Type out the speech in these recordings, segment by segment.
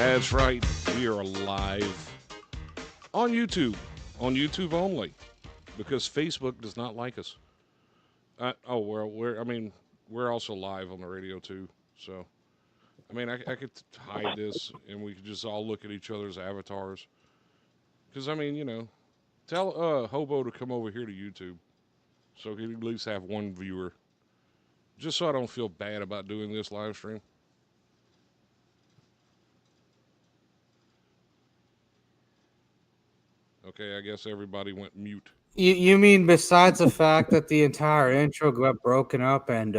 That's right. We are live on YouTube only, because Facebook does not like us. We're also live on the radio too. So, I could hide this and we could just all look at each other's avatars. Because, tell Hobo to come over here to YouTube so he can at least have one viewer. Just so I don't feel bad about doing this live stream. Okay, I guess everybody went mute. You mean besides the fact that the entire intro got broken up and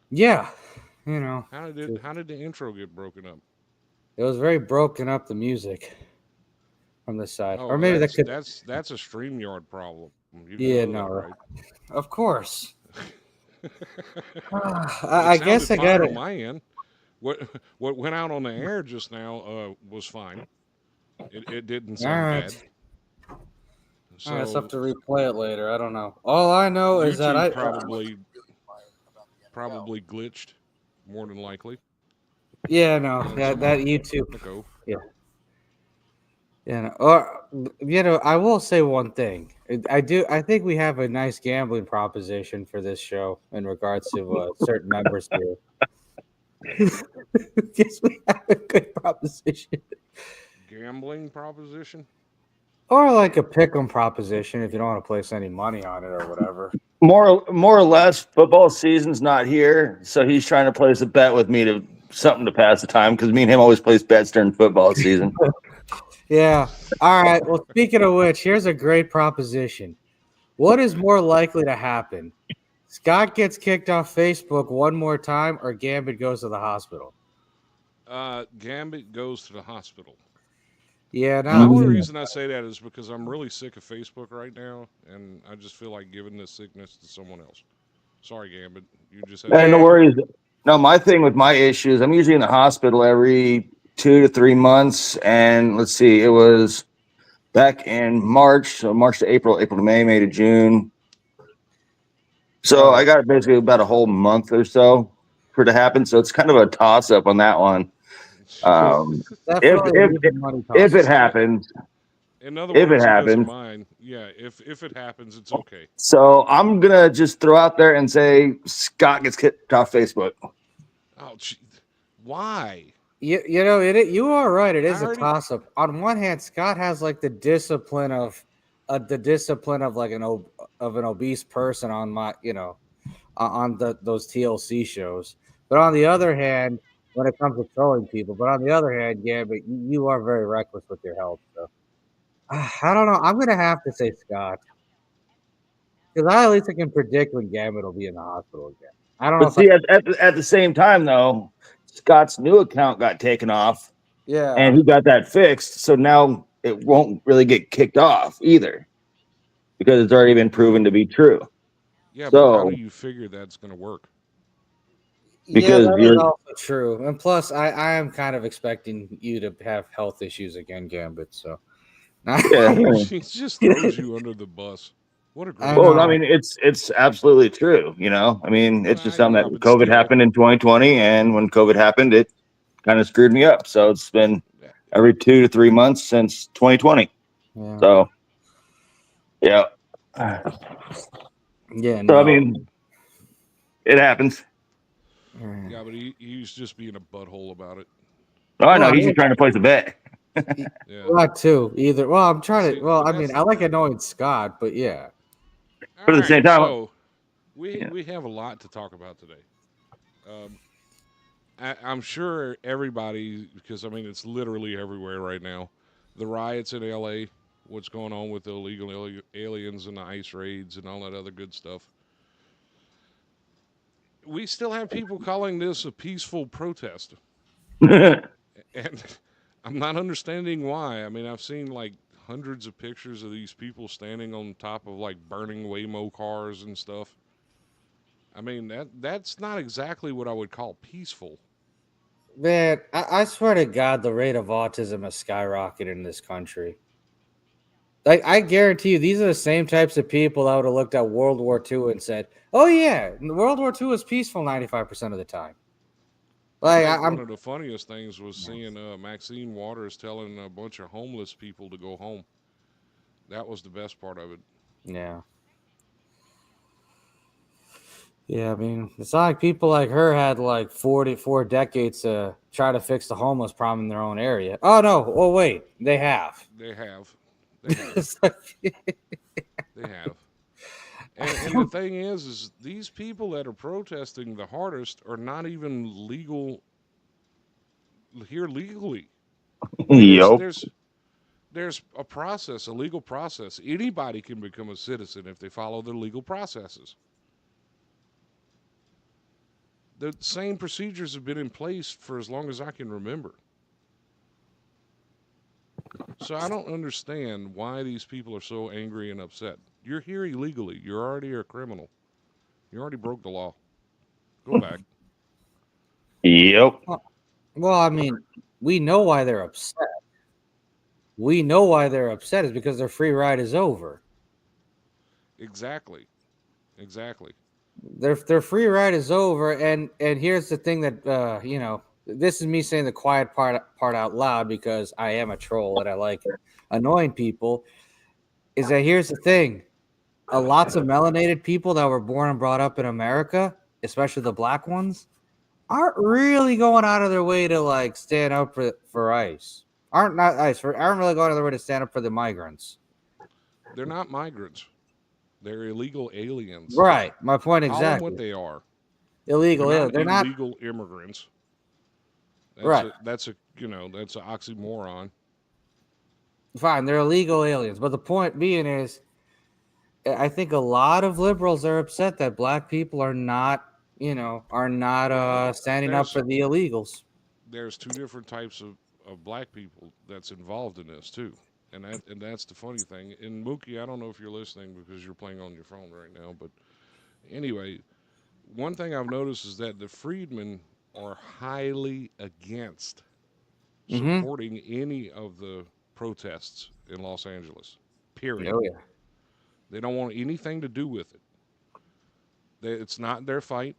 yeah, you know, How did the intro get broken up? it was very broken up, the music from the side, Oh, or maybe that could. that's a StreamYard problem. You know Yeah, that, no, right? of course. It I guess sounded I got fine it. on my end. What went out on the air just now was fine. It didn't All sound bad. right, I just have So to replay it later. I don't know. All I know is that YouTube I probably glitched, more than likely. yeah, no, And that YouTube. Echo. Yeah. Or I will say one thing. I think we have a nice gambling proposition for this show in regards to certain members here. Yes, we have a good proposition, Gambling proposition. or like a pick'em proposition if you don't want to place any money on it or whatever. More or less, football season's not here, so he's trying to place a bet with me to something to pass the time because me and him always place bets during football season. Yeah. All right. Well, speaking of which, here's a great proposition. What is more likely to happen? Scott gets kicked off Facebook one more time, or Gambit goes to the hospital? Gambit goes to the hospital. Yeah, The only no. reason I say that is because I'm really sick of Facebook right now, and I just feel like giving this sickness to someone else. Sorry, Gambit. You just had And no Yeah. worries. No, my thing with my issues, I'm usually in the hospital every 2 to 3 months. And let's see, it was back in March, so March to April, April to May, May to June. So I got basically about a whole month or so for it to happen. So it's kind of a toss up on that one. Definitely leaving money If it tosses. happens, In other if it words, he doesn't happens. mind. Yeah, if it happens, it's okay. So I'm gonna just throw out there and say Scott gets kicked off Facebook. Oh, gee, why? You are right. It is I a already- toss up. On one hand, Scott has like the discipline of like an obese person on those TLC shows. But on the other hand, when it comes to trolling people, but you are very reckless with your health. So I don't know. I'm gonna have to say Scott because at least I can predict when Gambit will be in the hospital again. I don't know. But see, at the same time though, Scott's new account got taken off, Yeah. and he got that fixed. So now it won't really get kicked off either because it's already been proven to be true. Yeah, So- but how do you figure that's going to work? Because that is you're- also true. And plus, I am kind of expecting you to have health issues again, Gambit. So, Yeah. He just throws you under the bus. What a great. I Well, know. I mean, it's absolutely true. I mean, it's just something Yeah, that but COVID still. happened in 2020, and when COVID happened, it kind of screwed me up. So it's been every 2 to 3 months since 2020. Yeah. So, yeah. Yeah. So No. I mean, it happens. Yeah, but he's just being a butthole about it. Oh, I know. Well, He's just trying to place a bet. Yeah. Not too either. Well, I'm trying See, to. Well, but I mean, that's- I like annoying Scott, but yeah. But at the same time- so we Yeah. we have a lot to talk about today. I'm sure everybody, because it's literally everywhere right now. The riots in LA, what's going on with the illegal aliens and the ICE raids and all that other good stuff. We still have people calling this a peaceful protest, and I'm not understanding why. I've seen like hundreds of pictures of these people standing on top of like burning Waymo cars and stuff. That's not exactly what I would call peaceful. Man, I swear to God, the rate of autism has skyrocketed in this country. Like, I guarantee you, these are the same types of people that would have looked at World War II and said, "Oh yeah, World War II was peaceful 95% of the time." I Like think one I'm of the funniest things was seeing Maxine Waters telling a bunch of homeless people to go home. That was the best part of it. yeah. Yeah, I mean, it's not like people like her had like 44 decades to try to fix the homeless problem in their own area. Oh no, oh wait, they have. They have, they have, It's like- they have. And the thing is these people that are protesting the hardest are not even legal here legally. I mean, Yep. there's a process, a legal process. Anybody can become a citizen if they follow the legal processes. The same procedures have been in place for as long as I can remember. So I don't understand why these people are so angry and upset. You're here illegally. You're already a criminal. You already broke the law. Go back. Yep. well, I mean, we know why they're upset. We know why they're upset is because their free ride is over. Exactly. Exactly. Their free ride is over, and here's the thing that this is me saying the quiet part out loud because I am a troll and I like annoying people. Is that here's the thing: lots of melanated people that were born and brought up in America, especially the black ones, aren't really going out of their way to like stand up for ICE. Aren't really going out of their way to stand up for the migrants. They're not migrants. They're illegal aliens. Right. My point Call them what exactly. they are. They're Illegal. not They're not illegal immigrants. right. That's an oxymoron. Fine. They're illegal aliens. But the point being is, I think a lot of liberals are upset that black people are not, Well, standing up there's for the illegals. there's two different types of black people that's involved in this too. And that's the funny thing. And Mookie, I don't know if you're listening because you're playing on your phone right now, but anyway, one thing I've noticed is that the freedmen are highly against Mm-hmm. supporting any of the protests in Los Angeles. Period. Oh yeah. They don't want anything to do with it. It's not their fight.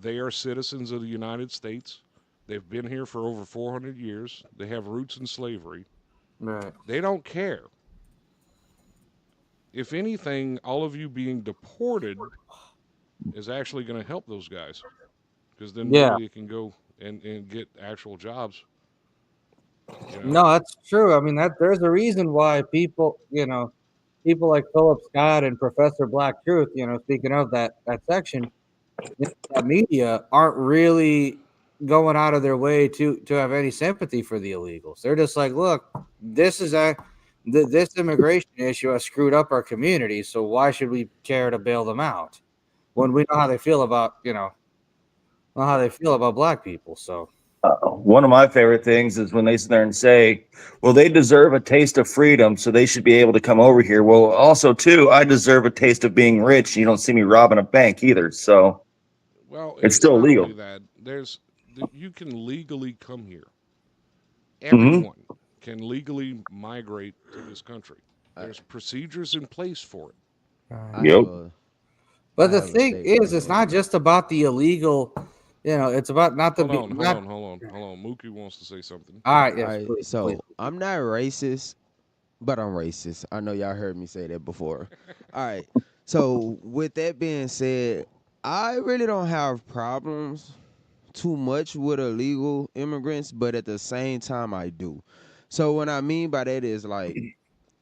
They are citizens of the United States. They've been here for over 400 years. They have roots in slavery. Right. They don't care. If anything, all of you being deported is actually going to help those guys because then Yeah. maybe they can go and get actual jobs. You know, No, that's true. I mean, that there's a reason why people like Philip Scott and Professor Black Truth, speaking of that section, that media aren't really going out of their way to have any sympathy for the illegals. They're just like, look, this is this immigration issue has screwed up our community, so why should we care to bail them out when we know how they feel about black people? So One of my favorite things is when they sit there and say, well, they deserve a taste of freedom, so they should be able to come over here. Well, also, too, I deserve a taste of being rich. You don't see me robbing a bank either. So well, it's it's still not only illegal. that. You can legally come here. Hmm. Everyone can legally migrate to this country. I, There's procedures in place for it. I have Yep. a I but the have a thing statement is, to it's make. not just about the illegal, it's about not the Hold be on, hold not on, hold on, hold on. Mookie wants to say something. all right, All yes, right, please, please. so I'm not racist, but I'm racist. I know y'all heard me say that before. All right. So with that being said, I really don't have problems too much with illegal immigrants, but at the same time I do. So what I mean by that is like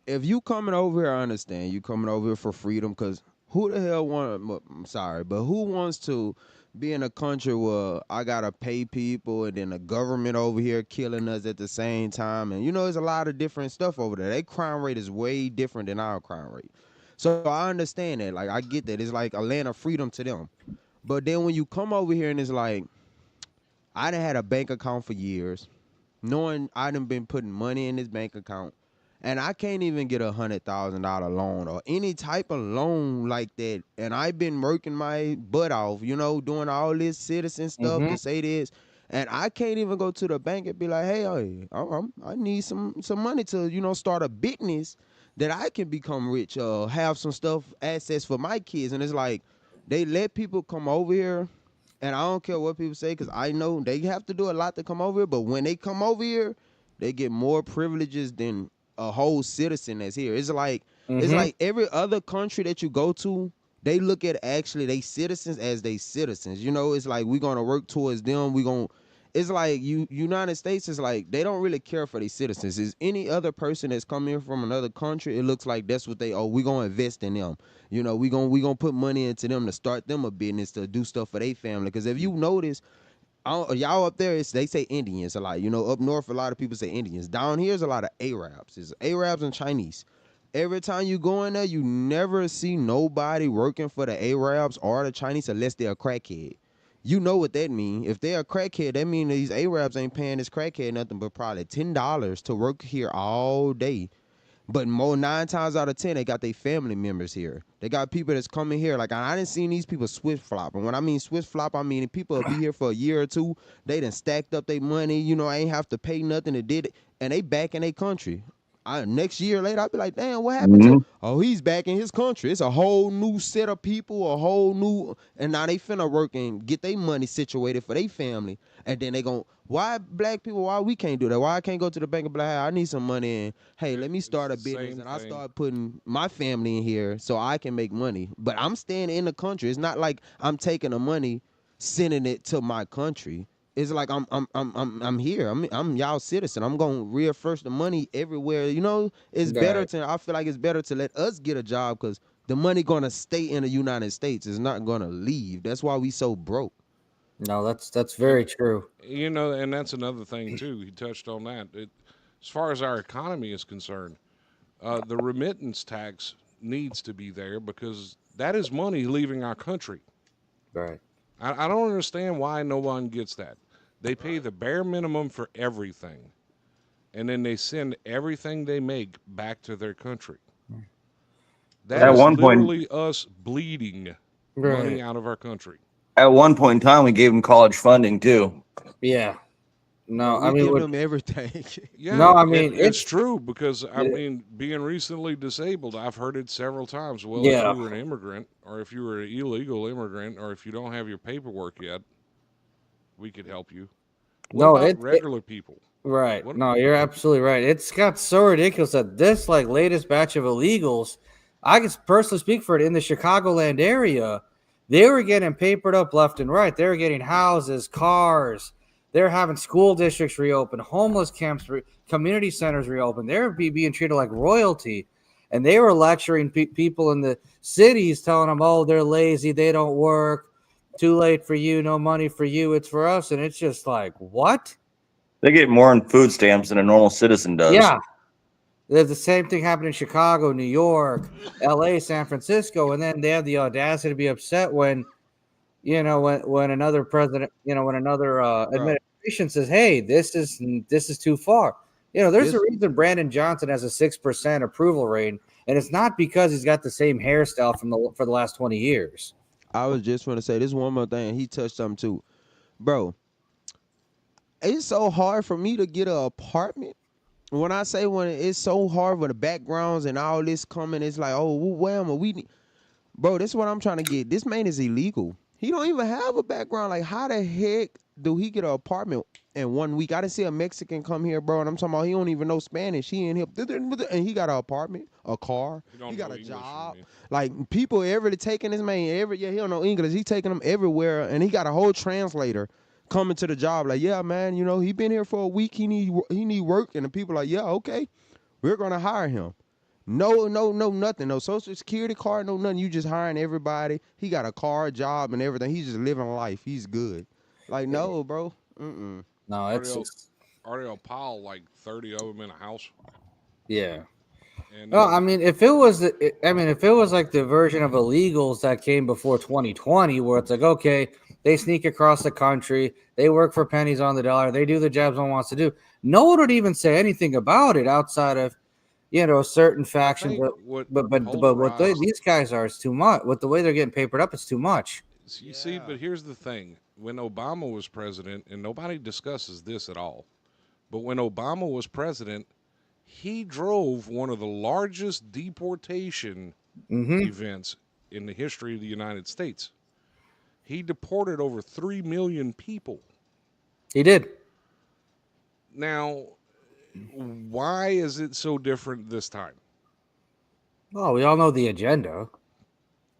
if you coming over here, I understand you coming over here for freedom because who the hell I'm sorry, but who wants to be in a country where I gotta pay people and then the government over here killing us at the same time? And there's a lot of different stuff over there. Their crime rate is way different than our crime rate. So I understand that. Like I get that. It's like a land of freedom to them. But then when you come over here and it's like, I done had a bank account for years, knowing I done been putting money in this bank account, and I can't even get $100,000 loan or any type of loan like that. And I've been working my butt off, doing all this citizen stuff Mm-hmm. to say this, and I can't even go to the bank and be like, hey, I need some money to start a business that I can become rich, have some stuff assets for my kids. And it's like they let people come over here And I don't care what people say, because I know they have to do a lot to come over here. But when they come over here, they get more privileges than a whole citizen that's here. It's Mm-hmm. like every other country that you go to, they look at actually they citizens as they citizens. You know, it's like we're gonna work towards them. It's like United States is like they don't really care for their citizens. Is any other person that's coming here from another country, it looks like that's what we're gonna invest in them. You know, we gonna put money into them to start them a business to do stuff for their family. Because if you notice, y'all up there, they say Indians a lot. You know, up north, a lot of people say Indians. Down here is a lot of Arabs. It's Arabs and Chinese. Every time you go in there, you never see nobody working for the Arabs or the Chinese unless they're a crackhead. You know what that mean. If they're a crackhead, that mean these Arabs ain't paying this crackhead nothing but probably $10 to work here all day. But more 9 times out of 10, they got their family members here. They got people that's coming here. Like I didn't see these people swift flop. And when I mean swift flop, I mean people will be here for a year or two. They done stacked up their money. You know, I ain't have to pay nothing. They did it, and they back in their country. Next year later, I'll be like, damn, what happened to? Mhm. Oh, he's back in his country. It's a whole new set of people, a whole new, and now they finna work and get their money situated for their family. And then they gon' why black people, why we can't do that? Why I can't go to the bank and be like, hey, I need some money and hey, let me It's start a the business same and I thing. start putting my family in here so I can make money. But I'm staying in the country. It's not like I'm taking the money, sending it to my country. It's like I'm here. I'm y'all citizen. I'm gonna reimburse the money everywhere. You know, it's better Right. to. I feel like it's better to let us get a job because the money gonna stay in the United States. It's not gonna leave. That's why we so broke. No, that's And very true. and that's another thing too. He touched on that. As far as our economy is concerned, the remittance tax needs to be there because that is money leaving our country. Right. I don't understand why no one gets that. They pay the bare minimum for everything, and then they send everything they make back to their country. That At Right. is one point, literally us bleeding money Right. out of our country. at one point in time, we gave them college funding too. Yeah. Bro, No, I we mean, give what? them everything. No, Yeah, I mean it's true because I it, mean, being recently disabled, I've heard it several times. Well, if yeah. you were an immigrant, or if you were an illegal immigrant, or if you don't have your paperwork yet, we could help you. What No, about it regular people? right. What? No, you're absolutely right. It's got so ridiculous that this like latest batch of illegals, I can personally speak for it in the Chicagoland area. They were getting papered up left and right. They were getting houses, cars. They're having school districts reopen, homeless camps, community centers reopen. They're being treated like royalty, and they were lecturing people in the cities, telling them, "Oh, they're lazy, they don't work, too late for you, no money for you, it's for us." And it's just like, what? They get more in food stamps than a normal citizen does. Yeah, there's the same thing happened in Chicago, New York, LA, San Francisco, and then they have the audacity to be upset when when another president, when another Bro, administration says, "Hey, this is too far." There's a this reason Brandon Johnson has a 6% approval rate, and it's not because he's got the same hairstyle for the last 20 years. I was just gonna say this one more thing. He touched something too. Bro, it's so hard for me to get an apartment. When I say when it's so hard with the backgrounds and all this coming, it's like, oh, where am I? Bro, this is what I'm trying to get. This man is illegal. He don't even have a background. Like, how the heck do he get an apartment in 1 week? I didn't see a Mexican come here, bro, and I'm talking about he don't even know Spanish. He in here, and he got an apartment, a car, You don't he got know a English, you job. mean? Like, people every taking this man he don't know English. He taking them everywhere, and he got a whole translator coming to the job. Like, yeah, man, he been here for a week. He need work, and the people like, yeah, okay, we're gonna hire him. No, nothing. No social security card, no nothing. You just hiring everybody. He got a car, job, and everything. He's just living life. He's good. Like, no, bro. Mm-mm. No, Are it's they just are they a pile like 30 of them in a house? yeah. And No, I mean, if it was like the version of illegals that came before 2020, where it's like, okay, they sneak across the country, they work for pennies on the dollar, they do the jobs no one wants to do. No one would even say anything about it outside of, certain I factions. think what But what polarized. these guys are, it's too much. With the way they're getting papered up, it's too much. You see, but here's the thing: when Obama was president, and nobody discusses this at all, but when Obama was president, he drove one of the largest deportation Mm-hmm. events in the history of the United States. He deported over 3 million people. He did. Now, why is it so different this time? Oh, we all know the agenda.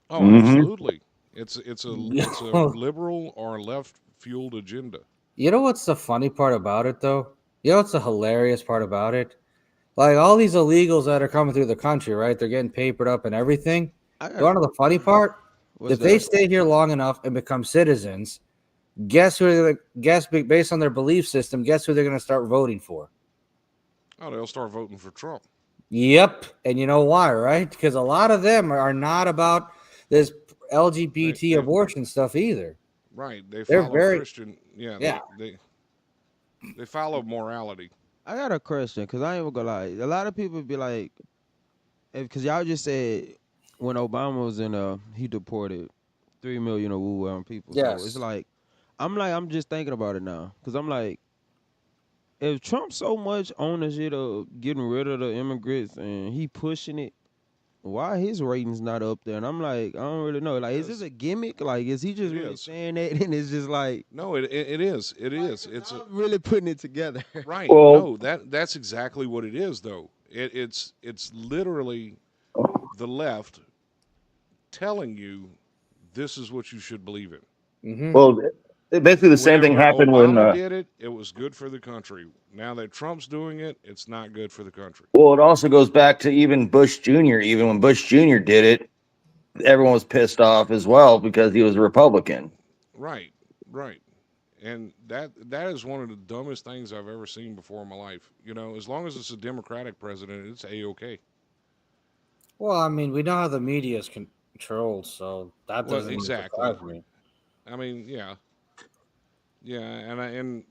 Oh, Mm-hmm. absolutely. It's a liberal or left fueled agenda. You know what's the funny part about it, though? You know what's the hilarious part about it? Like all these illegals that are coming through the country, right? They're getting papered up and everything. I You got want to know the funny part? what's If they that? stay here long enough and become citizens, guess who? Guess based on their belief system, guess who they're going to start voting for? Oh, they'll start voting for Trump. Yep, and you know why, right? Because a lot of them are not about this They, LGBT they abortion stuff either. right. They They're follow very, Christian. Yeah, yeah. they follow morality. I got a question because I ain't even gonna lie. A lot of people be like, because y'all just said when Obama was in he deported 3 million of Wu people. So it's Yes. like, I'm just thinking about it now because I'm like, if Trump so much on the shit of getting rid of the immigrants and he pushing it, why his ratings not up there? And I'm like, I don't really know. Like, is this a gimmick? Like, is he just It really is. saying that? And it's just like, No, it is. It is. It's a I'm really putting it together. right. Well, No, that's exactly what it is, though. It's literally the left telling you this is what you should believe in. Mm-hmm. well, basically the same thing Whenever happened when. Obama did it, it was good for the country. Now that Trump's doing it, it's not good for the country. Well, it also goes back to even Bush Jr. Even when Bush Jr. did it, everyone was pissed off as well because he was a Republican. Right, right. And that is one of the dumbest things I've ever seen before in my life. You know, as long as it's a Democratic president, it's a-okay. Well, I mean, we know how the media is controlled, so that Well, doesn't even exactly. surprise me. I mean, yeah, yeah, and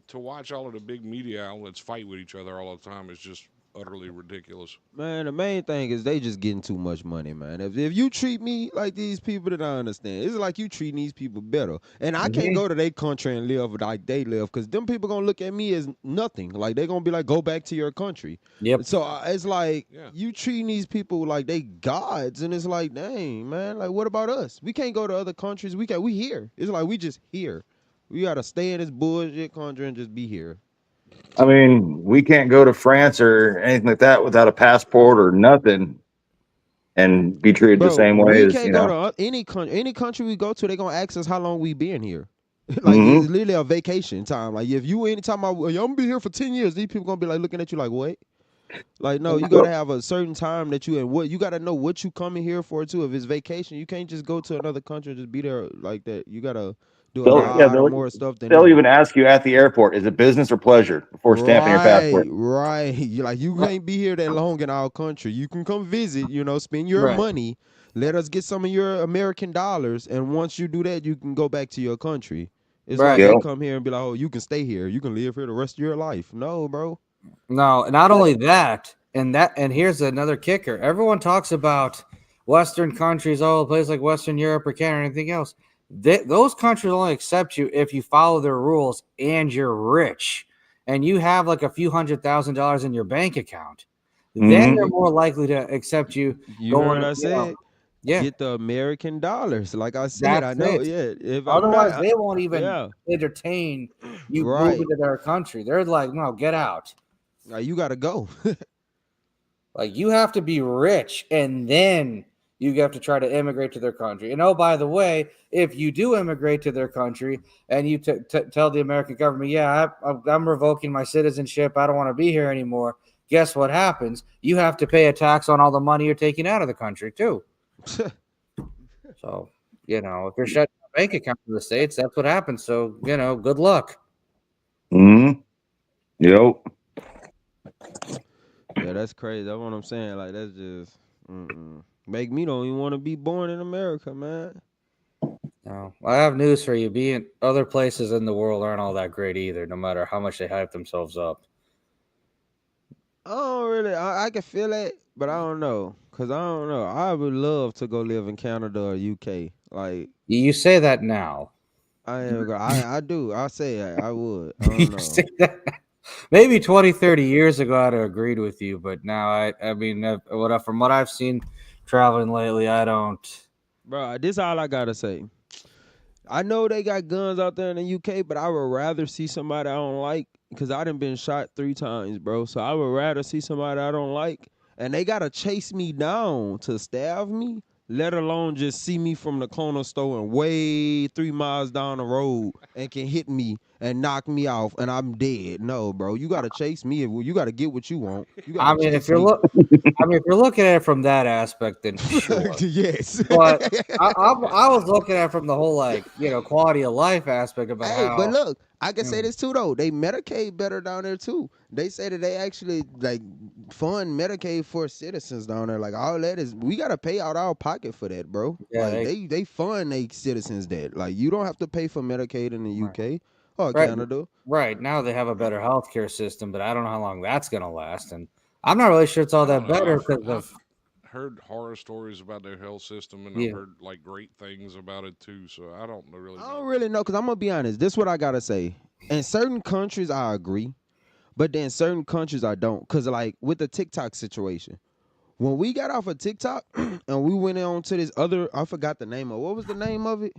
to watch all of the big media outlets fight with each other all the time is just utterly ridiculous. Man, the main thing is they just getting too much money, man. If you treat me like these people, then I understand. It's like you treating these people better. And I can't Mhm. go to their country and live like they live because them people going to look at me as nothing. Like they going to be like, go back to your country. Yep. So it's like Yeah. you treating these people like they gods. And it's like, dang, man, like what about us? We can't go to other countries. We here. It's like we just here. We got to stay in this bullshit country and just be here. I mean, we can't go to France or anything like that without a passport or nothing and be treated the Bro, same way we as, can't go to any country. Any country we go to, they gonna ask us how long we been here. Like Mhm. it's literally a vacation time. Like if you anytime I'm gonna be here for 10 years, these people gonna be like looking at you like, what? Like no, you gotta have a certain time that you and what you gotta know what you coming here for too. If it's vacation, you can't just go to another country and just be there like that. You gotta do a Yeah, lot of more stuff than they'll them. even ask you at the airport, is it business or pleasure before stamping your Right, passport. right. You like you can't be here that long in our country. You can come visit, spend your Right. money. Let us get some of your American dollars, and once you do that, you can go back to your country. It's like Right. they Yeah. come here and be like, "Oh, you can stay here. You can live here the rest of your life." No, bro. No, not only that, and here's another kicker. Everyone talks about Western countries, oh, a place like Western Europe or Canada or anything else. Those countries only accept you if you follow their rules and you're rich and you have like a few $100,000 in your bank account. Then they're Mhm. more likely to accept you You heard going, I said yeah, get the American dollars. Like I said, I that's know. it. Yeah, if I'm Otherwise, not, they won't even yeah, entertain you right. moving to their country. They're like, no, get out. Like you gotta go. Like you have to be rich and then you have to try to immigrate to their country. And oh, by the way, if you do immigrate to their country and you tell the American government, yeah, I'm revoking my citizenship, I don't want to be here anymore. Guess what happens? You have to pay a tax on all the money you're taking out of the country too. So, if you're shutting a bank account in the States, that's what happens. So, good luck. Mhm. Yep. Yeah, that's crazy. That's what I'm saying. Like that's just make me don't even want to be born in America, man. No, I have news for you. Being other places in the world aren't all that great either, no matter how much they hype themselves up. I don't really. I can feel it, but I don't know. Cause I don't know. I would love to go live in Canada or UK. Like You say that now. I am. I do. I say I would. I You don't know. say that now. Maybe 20, 30 years ago, I'd have agreed with you, but now I mean, from what I've seen traveling lately, I don't. Bro, this all I gotta say. I know they got guns out there in the UK, but I would rather see somebody I don't like because I done been shot 3 times, bro. So I would rather see somebody I don't like, and they gotta chase me down to stab me, let alone just see me from the corner store and way 3 miles down the road and can hit me and knock me off and I'm dead. No, bro, you gotta chase me. You gotta get what you want. You gotta I mean, chase me. if you're looking at it from that aspect, then sure. Yes. But I was looking at it from the whole quality of life aspect about Hey, but how look, I can say Mm. this too though. They Medicaid better down there too. They say that they actually fund Medicaid for citizens down there. Like all that is, we gotta pay out our pocket for that, bro. Yeah, Like they fund they citizens that. Like you don't have to pay for Medicaid in the UK or Right. Canada. right now they have a better healthcare system, but I don't know how long that's gonna last, and I'm not really sure it's all I that don't know. better I've because of heard horror stories about their health system, and Yeah. I've heard like great things about it too. So I don't really know. I don't really know because I'm gonna be honest. This is what I gotta say. In certain countries, I agree, but then certain countries I don't. Cause like with the TikTok situation. When we got off of TikTok and we went on to this other, I forgot the name of what was the name of it?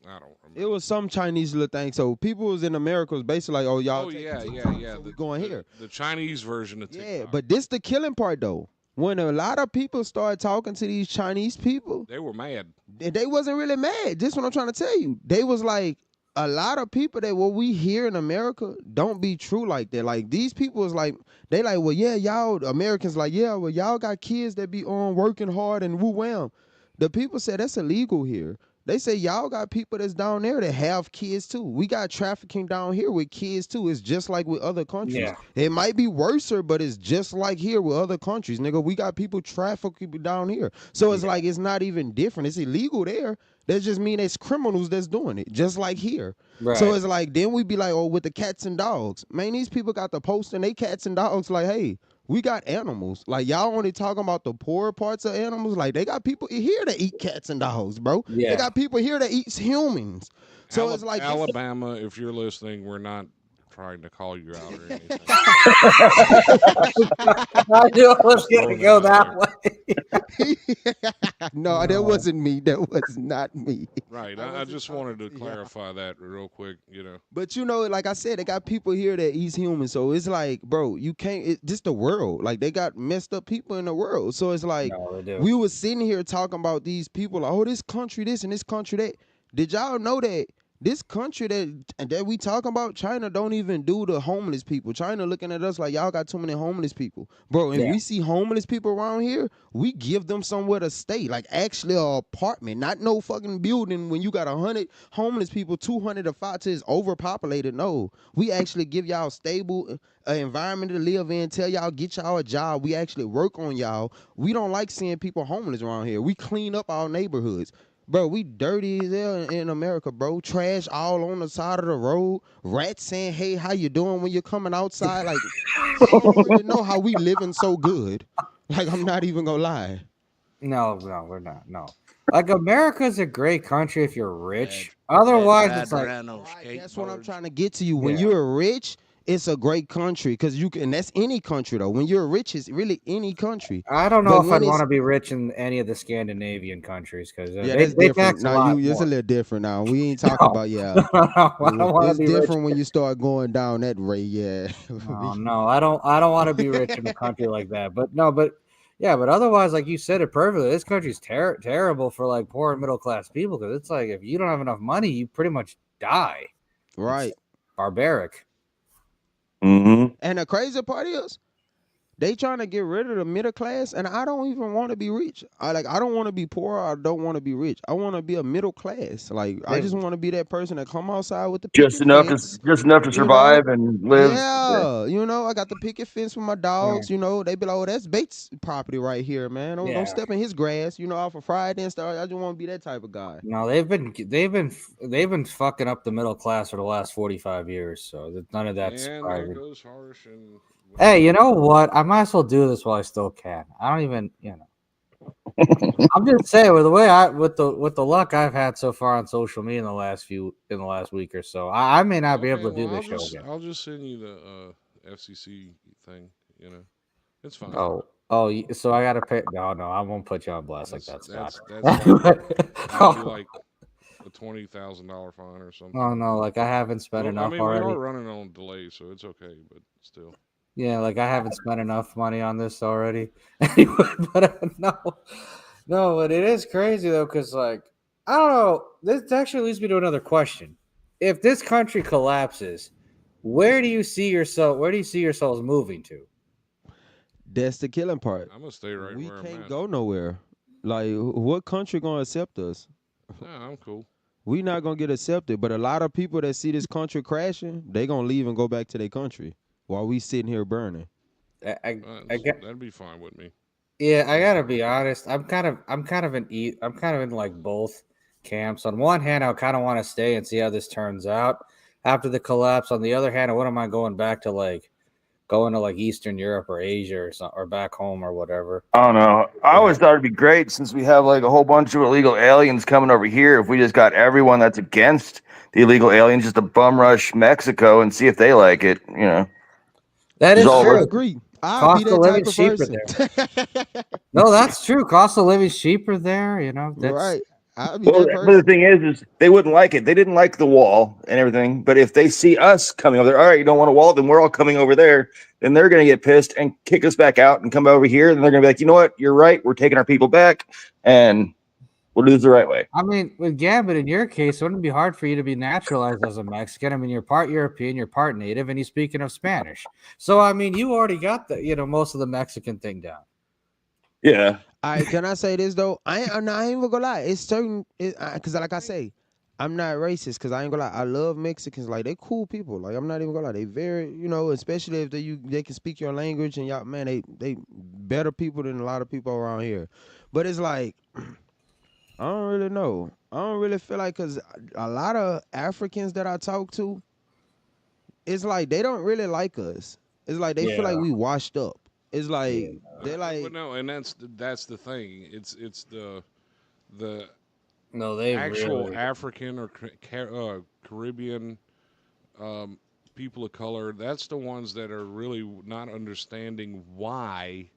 I don't remember. It was some Chinese little thing. So people was in America was basically like, oh y'all. Oh taking yeah, TikTok, yeah. So we going here. The Chinese version of TikTok. Yeah, but this the killing part though. When a lot of people started talking to these Chinese people, they were mad. they wasn't really mad. This is what I'm trying to tell you. They was like, a lot of people that what we hear in America don't be true like that. Like these people was like, they like, well, yeah, y'all Americans like, yeah, well, y'all got kids that be on working hard and woo wham. The people said that's illegal here. They say y'all got people that's down there that have kids too. We got trafficking down here with kids too. It's just like with other countries. Yeah. It might be worser, but it's just like here with other countries, nigga. We got people trafficking down here. So it's like it's not even different. It's illegal there. That just mean it's criminals that's doing it, just like here. Right. So it's like then we be like, oh, with the cats and dogs. Man, these people got the post and they cats and dogs like, hey, we got animals. Like y'all only talking about the poor parts of animals. Like they got people here that eat cats and dogs, bro. Yeah. They got people here that eats humans. So it's like Alabama, if you're listening, we're not trying to call you out or anything. I knew I was gonna go that way. No, that wasn't me. That was not me. Right. I just wanted to clarify that real quick, But like I said, they got people here that eats humans. So it's like, bro, you can't. It's just the world. Like they got messed up people in the world. So it's like we was sitting here talking about these people. Like, oh, this country this and this country that. Did y'all know that this country that we talking about, China don't even do the homeless people. China looking at us like y'all got too many homeless people, bro. And we see homeless people around here, we give them somewhere to stay, like actually an apartment, not no fucking building. When you got 100 homeless people, 200 of Fata is overpopulated. No, we actually give y'all stable environment to live in. Tell y'all get y'all a job. We actually work on y'all. We don't like seeing people homeless around here. We clean up our neighborhoods. Bro, we dirty as hell in America, bro. Trash all on the side of the road. Rats saying, hey, how you doing when you're coming outside? Like, I don't really know how we living so good. Like, I'm not even gonna lie. No, we're not. No. Like, America's a great country if you're rich. Otherwise, it's like... That's what I'm trying to get to you. When you're rich, it's a great country because you can. That's any country though. When you're rich, it's really any country. I don't know if I'd want to be rich in any of the Scandinavian countries because that's they different. tax a lot It's a more. little different now. We ain't talking about It's different when you start going down that way. Yeah. No, I don't want to be rich in a country like that. But otherwise, like you said it perfectly. This country's terrible for like poor and middle class people because it's like if you don't have enough money, you pretty much die. Right. It's barbaric. Mm-hmm. And the crazy part is, they trying to get rid of the middle class, and I don't even want to be rich. I don't want to be poor. I don't want to be rich. I want to be a middle class. Like I just want to be that person that come outside with the just enough to survive and live. Yeah, I got the picket fence with my dogs. They be like, oh, that's Bates' property right here, man. Don't step in his grass. Off of Friday and stuff. I just want to be that type of guy. No, they've been fucking up the middle class for the last 45 years. So none of that's surprising. There goes Harsh and. Hey, you know what? I might as well do this while I still can. I don't even, I'm just saying with the way with the luck I've had so far on social media in the last week or so, I may not be able to do this show again. I'll just send you the FCC thing. It's fine. Oh, so I gotta pay? No, I won't put you on blast like that, Scott. I'll be like, a $20,000 fine or something. Oh no, like I haven't spent Well, I enough mean, we already. are running on delay, so it's okay, but still. Yeah, like I haven't spent enough money on this already. Anyway, but no, but it is crazy though, because like I don't know. This actually leads me to another question. If this country collapses, where do you see yourself? Where do you see yourselves moving to? That's the killing part. I'm gonna stay right We where I'm can't at. go nowhere. Like, what country gonna accept us? Nah, I'm cool. We not gonna get accepted. But a lot of people that see this country crashing, they gonna leave and go back to their country while we sitting here burning. I get. That'd be fine with me. Yeah, I gotta be honest. I'm kind of in like both camps. On one hand, I kind of want to stay and see how this turns out after the collapse. On the other hand, what am I going back to going to like Eastern Europe or Asia or something or back home or whatever? I don't know. I always thought it'd be great since we have like a whole bunch of illegal aliens coming over here. If we just got everyone that's against the illegal aliens just to bum rush Mexico and see if they like it, you know. That It's is all I true. worth- agree. I'll be Cost that of type living's of cheaper person. No, that's true. Cost of living's cheaper there. You know, that's Right. I'll be Well, that but the person. thing is they wouldn't like it. They didn't like the wall and everything. But if they see us coming over there, all right, you don't want a wall, then we're all coming over there. Then they're going to get pissed and kick us back out and come over here. Then they're going to be like, you know what? You're right. We're taking our people back, and we'll do this the right way. I mean, with Gambit, in your case, it wouldn't be hard for you to be naturalized as a Mexican. I mean, you're part European, you're part native, and you speak enough Spanish. So, I mean, you already got most of the Mexican thing down. Yeah. All right, can I say this though? I ain't even gonna lie. It's certain, cause like I say, I'm not racist. Cause I ain't gonna lie. I love Mexicans. Like they cool people. Like I'm not even gonna lie. They very, especially if they can speak your language and y'all, man, they better people than a lot of people around here. But it's like, I don't really know. I don't really feel like, cause a lot of Africans that I talk to, it's like they don't really like us. It's like they feel like we washed up. It's like they're like, But no, and that's the thing. It's the No, they actual really. African or Caribbean people of color. That's the ones that are really not understanding why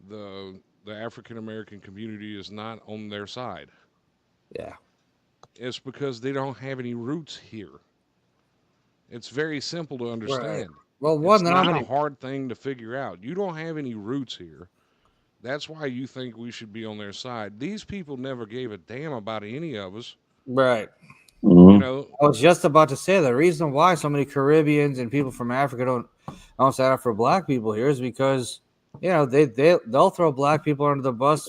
the African American community is not on their side. Yeah. It's because they don't have any roots here. It's very simple to understand. Well, It's not a hard thing to figure out. You don't have any roots here. That's why you think we should be on their side. These people never gave a damn about any of us. Right. You know, I was just about to say the reason why so many Caribbeans and people from Africa don't stand up for black people here is because they'll throw black people under the bus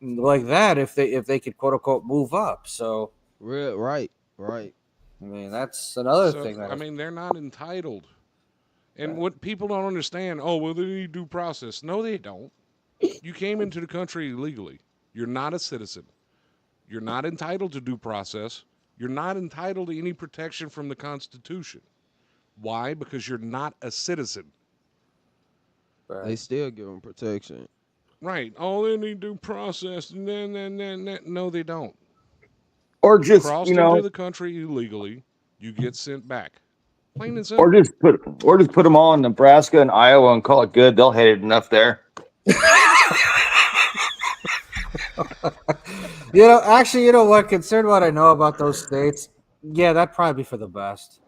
like that if they could quote unquote move up. So real right. I mean that's another thing. I mean, they're not entitled. And what people don't understand, oh, well, they need due process. No, they don't. You came into the country illegally. You're not a citizen. You're not entitled to due process. You're not entitled to any protection from the Constitution. Why? Because you're not a citizen. They still give them protection. Right. Oh, they need due process. No, they don't. Or just, Crossed into the country illegally, you get sent back. Plain and simple. or just put them all in Nebraska and Iowa and call it good. They'll hate it enough there. Actually, you know what? Considering what I know about those states, yeah, that'd probably be for the best.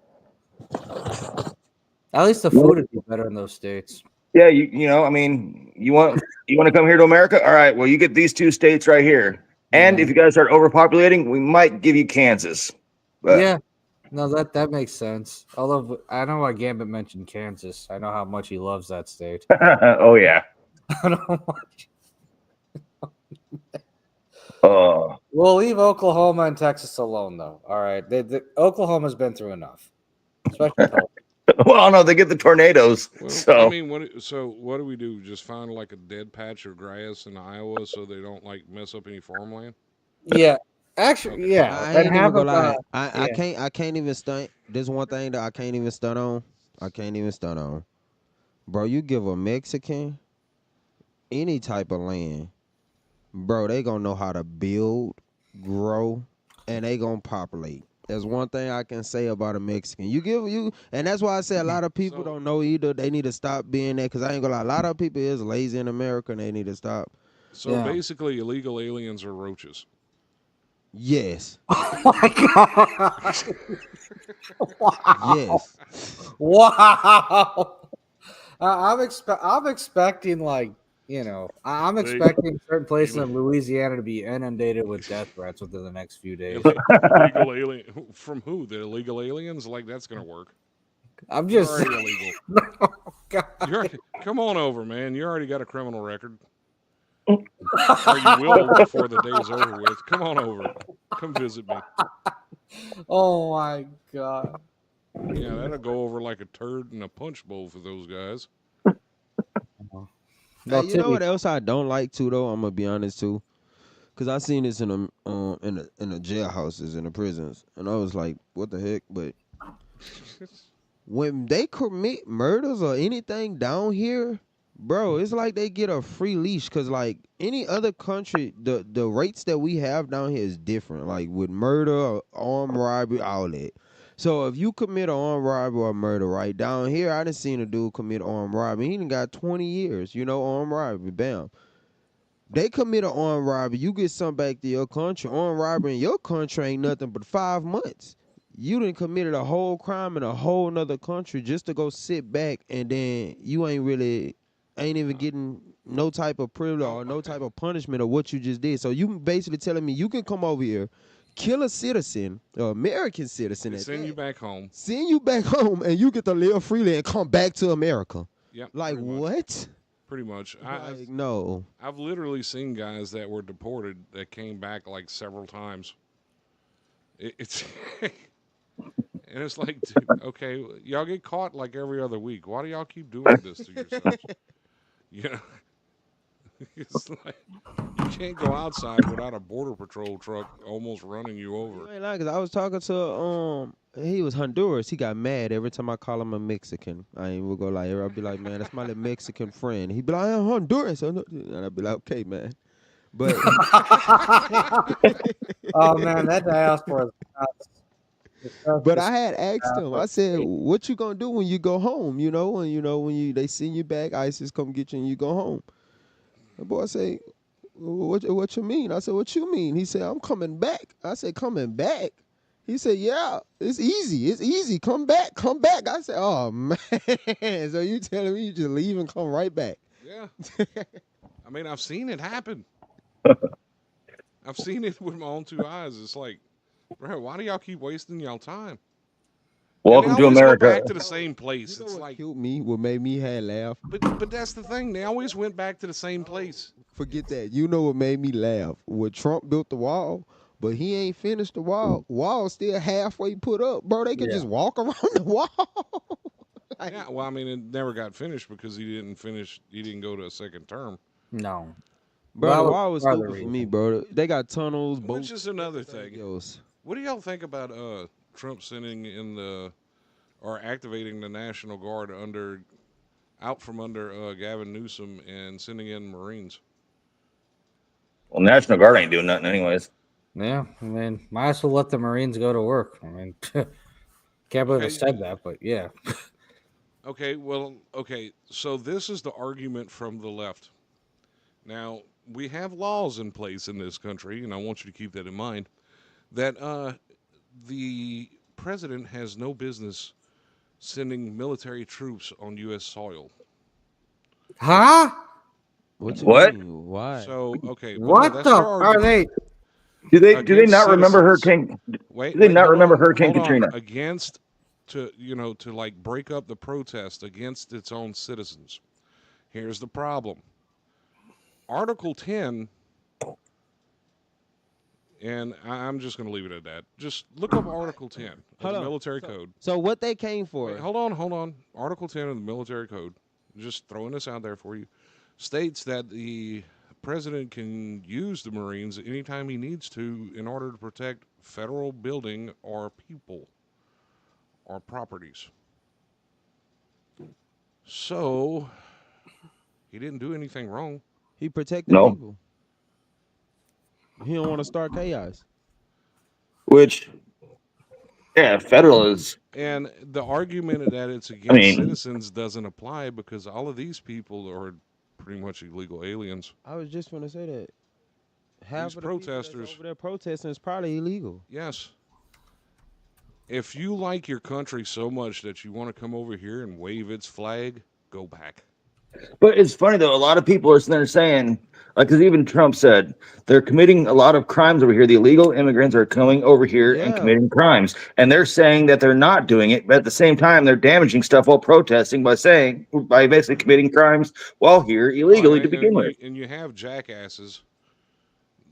At least the food would be better in those states. Yeah, I mean, you want to come here to America? All right, well, you get these two states right here. And if you guys start overpopulating, we might give you Kansas. But. Yeah, no, that makes sense. Although I know why Gambit mentioned Kansas. I know how much he loves that state. Oh yeah. I don't know. Well, leave Oklahoma and Texas alone, though. All right, Oklahoma's been through enough, especially. Well, no, they get the tornadoes. Well, so I mean, what do we do? Just find like a dead patch of grass in Iowa so they don't like mess up any farmland? Yeah, actually, yeah. I ain't even gonna lie. I can't even stunt. There's one thing that I can't even stunt on. Bro, you give a Mexican any type of land, bro, they gonna know how to build, grow, and they gonna populate. There's one thing I can say about a Mexican. And that's why I say a lot of people don't know either. They need to stop being that, because I ain't gonna lie. A lot of people is lazy in America, and they need to stop. So basically, illegal aliens are roaches. Yes. Oh my god! Wow! Yes. Wow! I'm expecting I'm They expecting certain places ille- in Louisiana to be inundated with death threats within the next few days. illegal alien from who? The illegal aliens? Like that's gonna work. I'm You're just already saying. illegal. Oh, God. Come on over, man. You already got a criminal record, or you will before the day's over with. Come on over. Come visit me. Oh my god! Yeah, that'll go over like a turd in a punch bowl for those guys. Hey, No, you know Timmy. what else I don't like too though? I'm gonna be honest too, cause I seen this in the jailhouses in the prisons, and I was like, what the heck? But when they commit murders or anything down here, bro, it's like they get a free leash. Cause like any other country, the rates that we have down here is different. Like with murder, armed robbery, all that. So if you commit an armed robbery or murder, right down here, I done seen a dude commit armed robbery. He done got 20 years. Armed robbery, bam. They commit an armed robbery, you get something back to your country. Armed robbery in your country ain't nothing but 5 months. You done committed a whole crime in a whole nother country just to go sit back, and then you ain't even getting no type of privilege or no type of punishment of what you just did. So you basically telling me you can come over here, kill a citizen, an American citizen, They at send you that, back home. send you back home, and you get to live freely and come back to America. Yep. Like Pretty much. what? Pretty much. Like no. I've literally seen guys that were deported that came back like several times. It's and it's like, dude, okay, y'all get caught like every other week. Why do y'all keep doing this to yourselves? You know, it's like you can't go outside without a border patrol truck almost running you You over. ain't lying, 'cause I was talking to he was Honduras. He got mad every time I call him a Mexican. I ain't even gonna lie. I'll be like, man, that's my little Mexican friend. He be like, I'm Honduras, and I'll be like, okay, man. But Oh man, that diaspora is nuts. but I had asked him. I said, what you gonna do when you go home? When they send you back, ISIS come get you and you go home. The boy say, what you mean? I said, what you mean? He said, I'm coming back. I said, coming back? He said, yeah, it's easy. It's easy. Come back. Come back. I said, oh, man. So you telling me you just leave and come right back? Yeah, I mean, I've seen it happen. I've seen it with my own two eyes. It's like, bro, why do y'all keep wasting y'all time? And they Welcome to always go America. back to the same place. You know It's what like, killed me? What made me laugh? but that's the thing. They always went back to the same place. Forget that. You know what made me laugh? When Trump built the wall, but he ain't finished the wall. Wall still halfway put up, bro. They could Yeah. just walk around the wall. Like, Yeah, well, I mean, it never got finished because he didn't finish. He didn't go to a second term. No. bro, That the was wall was part of the stupid for me, reason. bro. They got tunnels, Which boats, is another everything thing. else. What do y'all think about Trump sending in the or activating the National Guard out from under Gavin Newsom and sending in Marines? Well, National Guard ain't doing nothing anyways. Yeah, I mean, might as well let the Marines go to work. I mean, can't believe I Okay, said that, but yeah. okay, well, okay. So this is the argument from the left. Now we have laws in place in this country, and I want you to keep that in mind. That the president has no business sending military troops on U.S. soil. Huh? What you What? mean? Why? So, okay, well, no, What that's their the are argument. they? Do they Against not remember citizens. Hurricane? Wait, Do they wait, not remember Hurricane hold on. Katrina? Against to like break up the protest against its own citizens. Here's the problem. Article 10, and I'm just going to leave it at that. Just look up Article 10 of Hold the on. military code. So what they came for? Wait, hold on. Article 10 of the military code, just throwing this out there for you, states that the president can use the Marines anytime he needs to in order to protect federal building or people or properties. So, he didn't do anything wrong. He protecting No. people. He don't want to start chaos. Which, yeah, federal is. And the argument that it's I against mean, citizens doesn't apply because all of these people are pretty much illegal aliens. I was just gonna say that. half these of the people that's protesters, over there protesting is probably illegal. yes, if you like your country so much that you want to come over here and wave its flag, go back. But it's funny though, a lot of people are sitting there saying, like, because even Trump said they're committing a lot of crimes over here. The illegal immigrants are coming over here and Yeah. committing crimes, and they're saying that they're not doing it, but at the same time, they're damaging stuff while protesting by basically committing crimes while here Well, illegally to begin with. and you have jackasses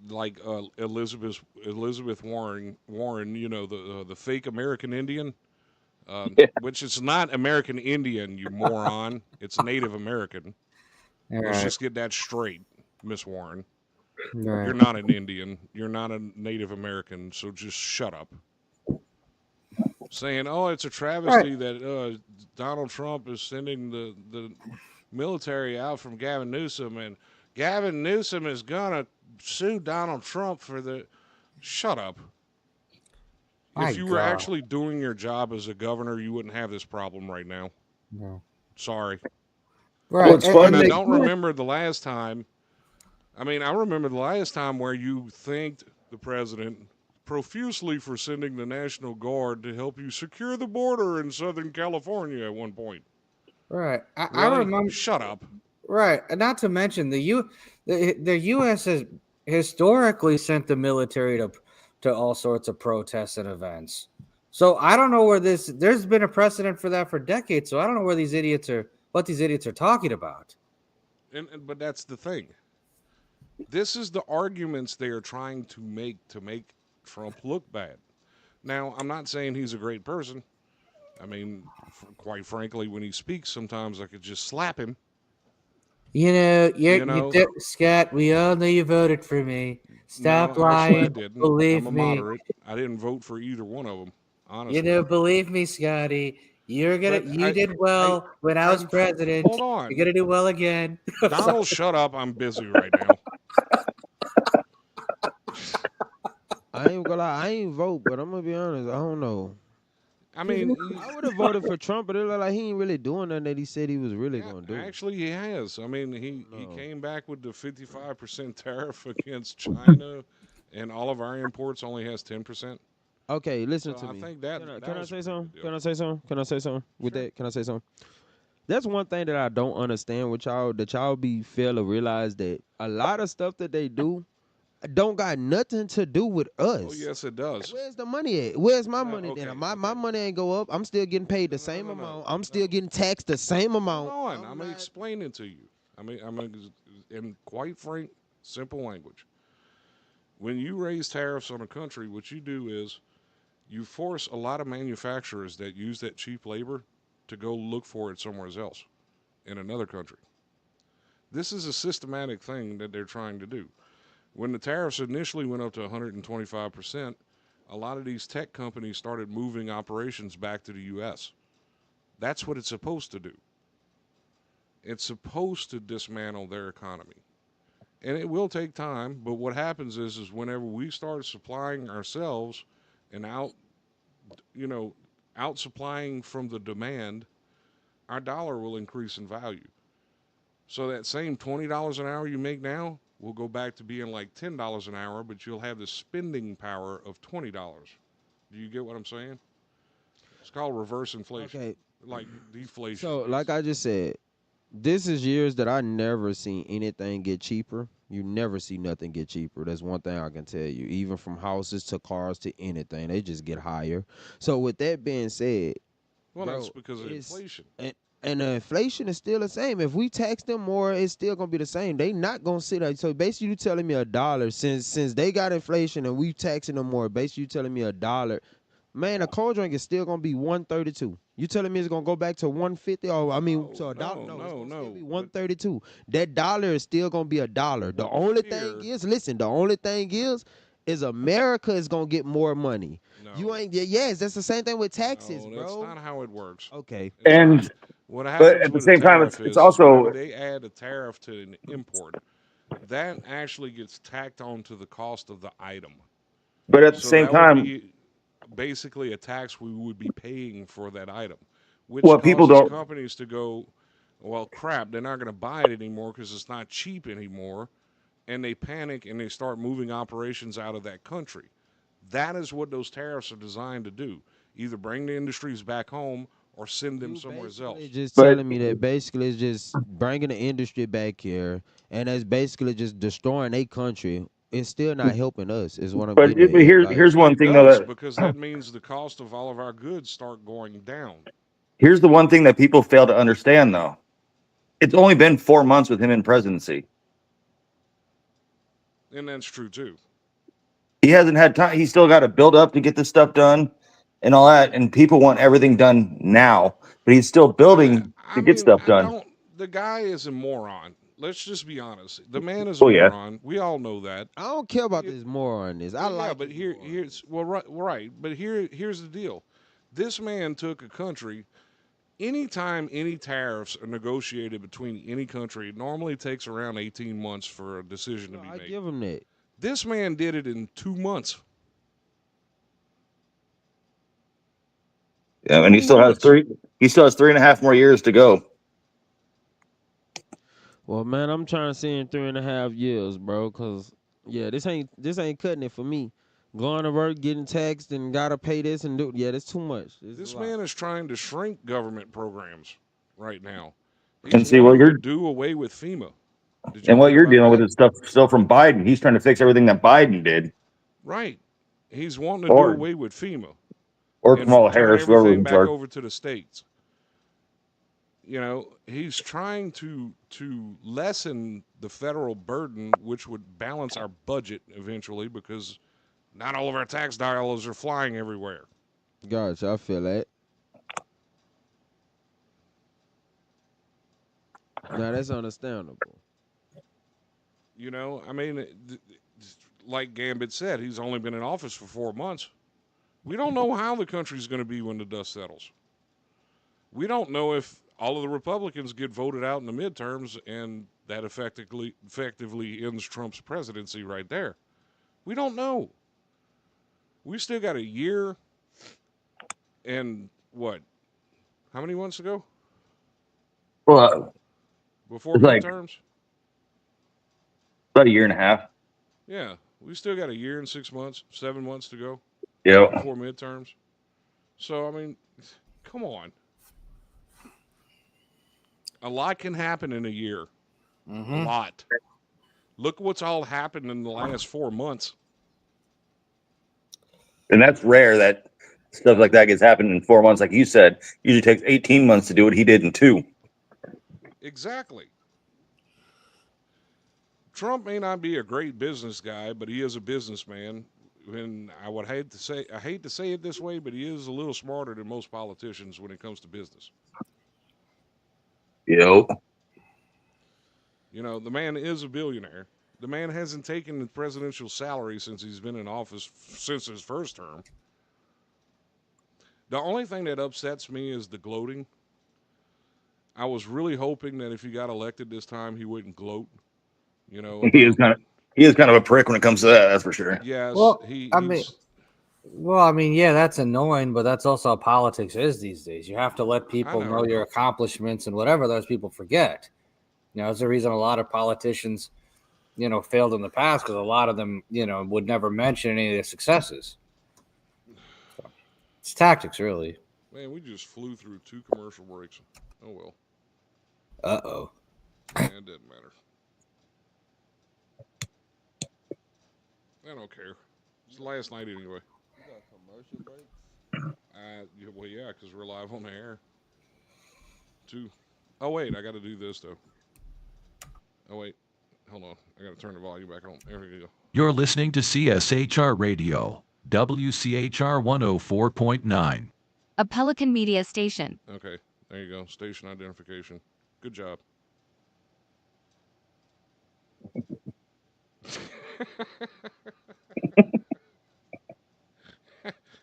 like Elizabeth Warren, you know, the fake American Indian, Yeah. which is not American Indian, you moron. It's Native American. All Let's right. just get that straight, Miss Warren. Right. You're not an Indian. You're not a Native American. So just shut up. Saying, oh, it's a travesty that Donald Trump is sending the military out from Gavin Newsom, and Gavin Newsom is gonna sue Donald Trump for the. Shut up. My If you were God. actually doing your job as a governor, you wouldn't have this problem right now. No. Sorry. Right. Well, it's and- funny. And I and don't the- remember the last time. I mean, I remember the last time where you thanked the president profusely for sending the National Guard to help you secure the border in Southern California at one point. Right. I Really? remember. Shut up. Right. And not to mention the U.S. has historically sent the military to all sorts of protests and events. So I don't know where there's been a precedent for that for decades. So I don't know where what these idiots are talking about. But that's the thing. This is the arguments they are trying to make Trump look bad. Now, I'm not saying he's a great person. I mean, quite frankly, when he speaks, sometimes I could just slap him. Scott, we all know you voted for me. Stop No, actually, I lying. didn't. Believe I'm a me. moderate. I didn't vote for either one of them, honestly. Believe me, Scotty. You But did well when I was I'm- president. Hold on. You're gonna do well again. Donald, shut up. I'm busy right now. I ain't gonna lie, I ain't vote, but I'm gonna be honest, I don't know. I mean, I would have voted for Trump, but it looked like he ain't really doing nothing that he said he was really gonna do. actually, he has. I mean, he No. came back with the 55% tariff against China, and all of our imports only has 10%. Okay, listen So to I me. think that Can I was say a something? pretty good Can I deal. say something? Can I say something? With Sure. that, can I say something? That's one thing that I don't understand with y'all, that y'all fail to realize that a lot of stuff that they do don't got nothing to do with us. Oh, yes, it does. Where's the money at? Where's my No, money okay, then? My okay. money ain't go up. I'm still getting paid the same no, amount. no, I'm still getting taxed the same amount. Hold on. I'm not- explaining to you. I'm in quite frank, simple language. When you raise tariffs on a country, what you do is you force a lot of manufacturers that use that cheap labor to go look for it somewhere else in another country. This is a systematic thing that they're trying to do. When the tariffs initially went up to 125%, a lot of these tech companies started moving operations back to the U.S. That's what it's supposed to do. It's supposed to dismantle their economy. And it will take time, but what happens is whenever we start supplying ourselves and out supplying from the demand, our dollar will increase in value. So that same $20 an hour you make now will go back to being like $10 an hour, but you'll have the spending power of $20. Do you get what I'm saying? It's called reverse inflation. Okay. Like deflation. So, like I just said, this is years that I never seen anything get cheaper. You never see nothing get cheaper. That's one thing I can tell you. Even from houses to cars to anything, they just get higher. So with that being said, well, bro, that's because of inflation. And the inflation is still the same. If we tax them more, it's still gonna be the same. They not gonna sit there. So basically, you telling me $1 since they got inflation and we taxing them more. Basically, you telling me $1. Man, a cold drink is still gonna be $1.32. You telling me it's gonna go back to $1.50? Or I mean, No, to $1? No, it's gonna no, still be but- $1.32. That dollar is still gonna be $1. The But only here- thing is, listen. The only thing is America is gonna get more money. No. You ain't. Yes, that's the same thing with taxes, No, that's bro. not how it works. Okay. It's And not. What but happens at the with same a time, tariff it's is also whenever they add a tariff to an import, that actually gets tacked onto the cost of the item. but at the So same that would time, be basically a tax we would be paying for that item, which what people causes don't companies to go, well, crap, they're not going to buy it anymore because it's not cheap anymore. and they panic and they start moving operations out of that country. That is what those tariffs are designed to do. Either bring the industries back home or send them You somewhere else. basically just But telling me that basically it's just bringing the industry back here, and that's basically just destroying a country. It's still not helping us. Is what I'm but getting at. Like, here's one It thing though does that because that means the cost of all of our goods start going down. here's the one thing that people fail to understand though. It's only been 4 months with him in presidency. And that's true too. He hasn't had time. He's still got to build up to get this stuff done and all that. And people want everything done now, but he's still building to get stuff I done. don't. The guy is a moron. Let's just be honest. The man is a Oh yeah, moron. We all know that. I don't care about You- this moron. This I Well, yeah, like. but his moron. here's well, right. But here's the deal. This man took a country. Anytime any tariffs are negotiated between any country, it normally takes around 18 months for a decision to No, be I made. give him that. This man did it in 2 months. yeah, and he 2 still has months. three. He still has 3.5 more years to go. Well, man, I'm trying to see in 3.5 years, bro. Cause yeah, this ain't cutting it for me. Going to work, getting taxed, and gotta pay this and do. Yeah, that's too much. It's This a lot. man is trying to shrink government programs right now. And He's see what wanting to you're do away with FEMA. Did and y'all what hear you're about dealing with that? is stuff still from Biden. He's trying to fix everything that Biden did, Right. He's wanting to do or away with FEMA and Kamala turn Harris, whoever was everything in back charge. over to the states. He's trying to lessen the federal burden, which would balance our budget eventually, because not all of our tax dollars are flying everywhere. Gotcha. I feel that. Now that's understandable. I mean, like Gambit said, he's only been in office for 4 months. We don't know how the country's going to be when the dust settles. We don't know if all of the Republicans get voted out in the midterms and that effectively ends Trump's presidency right there. We don't know. We still got a year and what? How many months ago Well, before it's like midterms? about a year and a half. Yeah, we still got a year and 6 months, 7 months to go Yeah, before midterms. So I mean, come on. A lot can happen in a year. A lot. Look what's all happened in the last 4 months. and that's rare that stuff like that gets happened in 4 months. Like you said, usually takes 18 months to do what he did in 2. Exactly. Trump may not be a great business guy, but he is a businessman. And I hate to say it this way, but he is a little smarter than most politicians when it comes to business. Yep. The man is a billionaire. The man hasn't taken the presidential salary since he's been in office since his first term. The only thing that upsets me is the gloating. I was really hoping that if he got elected this time, he wouldn't gloat. He is About kind of he is kind of a prick when it comes to that. That's for sure. yes, Well, he I mean, he's. yeah, that's annoying, but that's also how politics is these days. You have to let I people know know. your accomplishments and whatever those people forget. That's the reason a lot of politicians, failed in the past because a lot of them, would never mention any of their successes. So, it's tactics, really. Man, we just flew through 2 commercial breaks. Oh well. Uh-oh. It doesn't matter. I don't care. It's last night anyway. You got commercial breaks? Well, yeah, because we're live on the air. 2. Oh wait, I got to do this though. Oh wait, hold on. I got to turn the volume back on. There we go. You're listening to CSHR Radio, WCHR 104.9. A Pelican Media station. Okay, there you go. Station identification. Good job.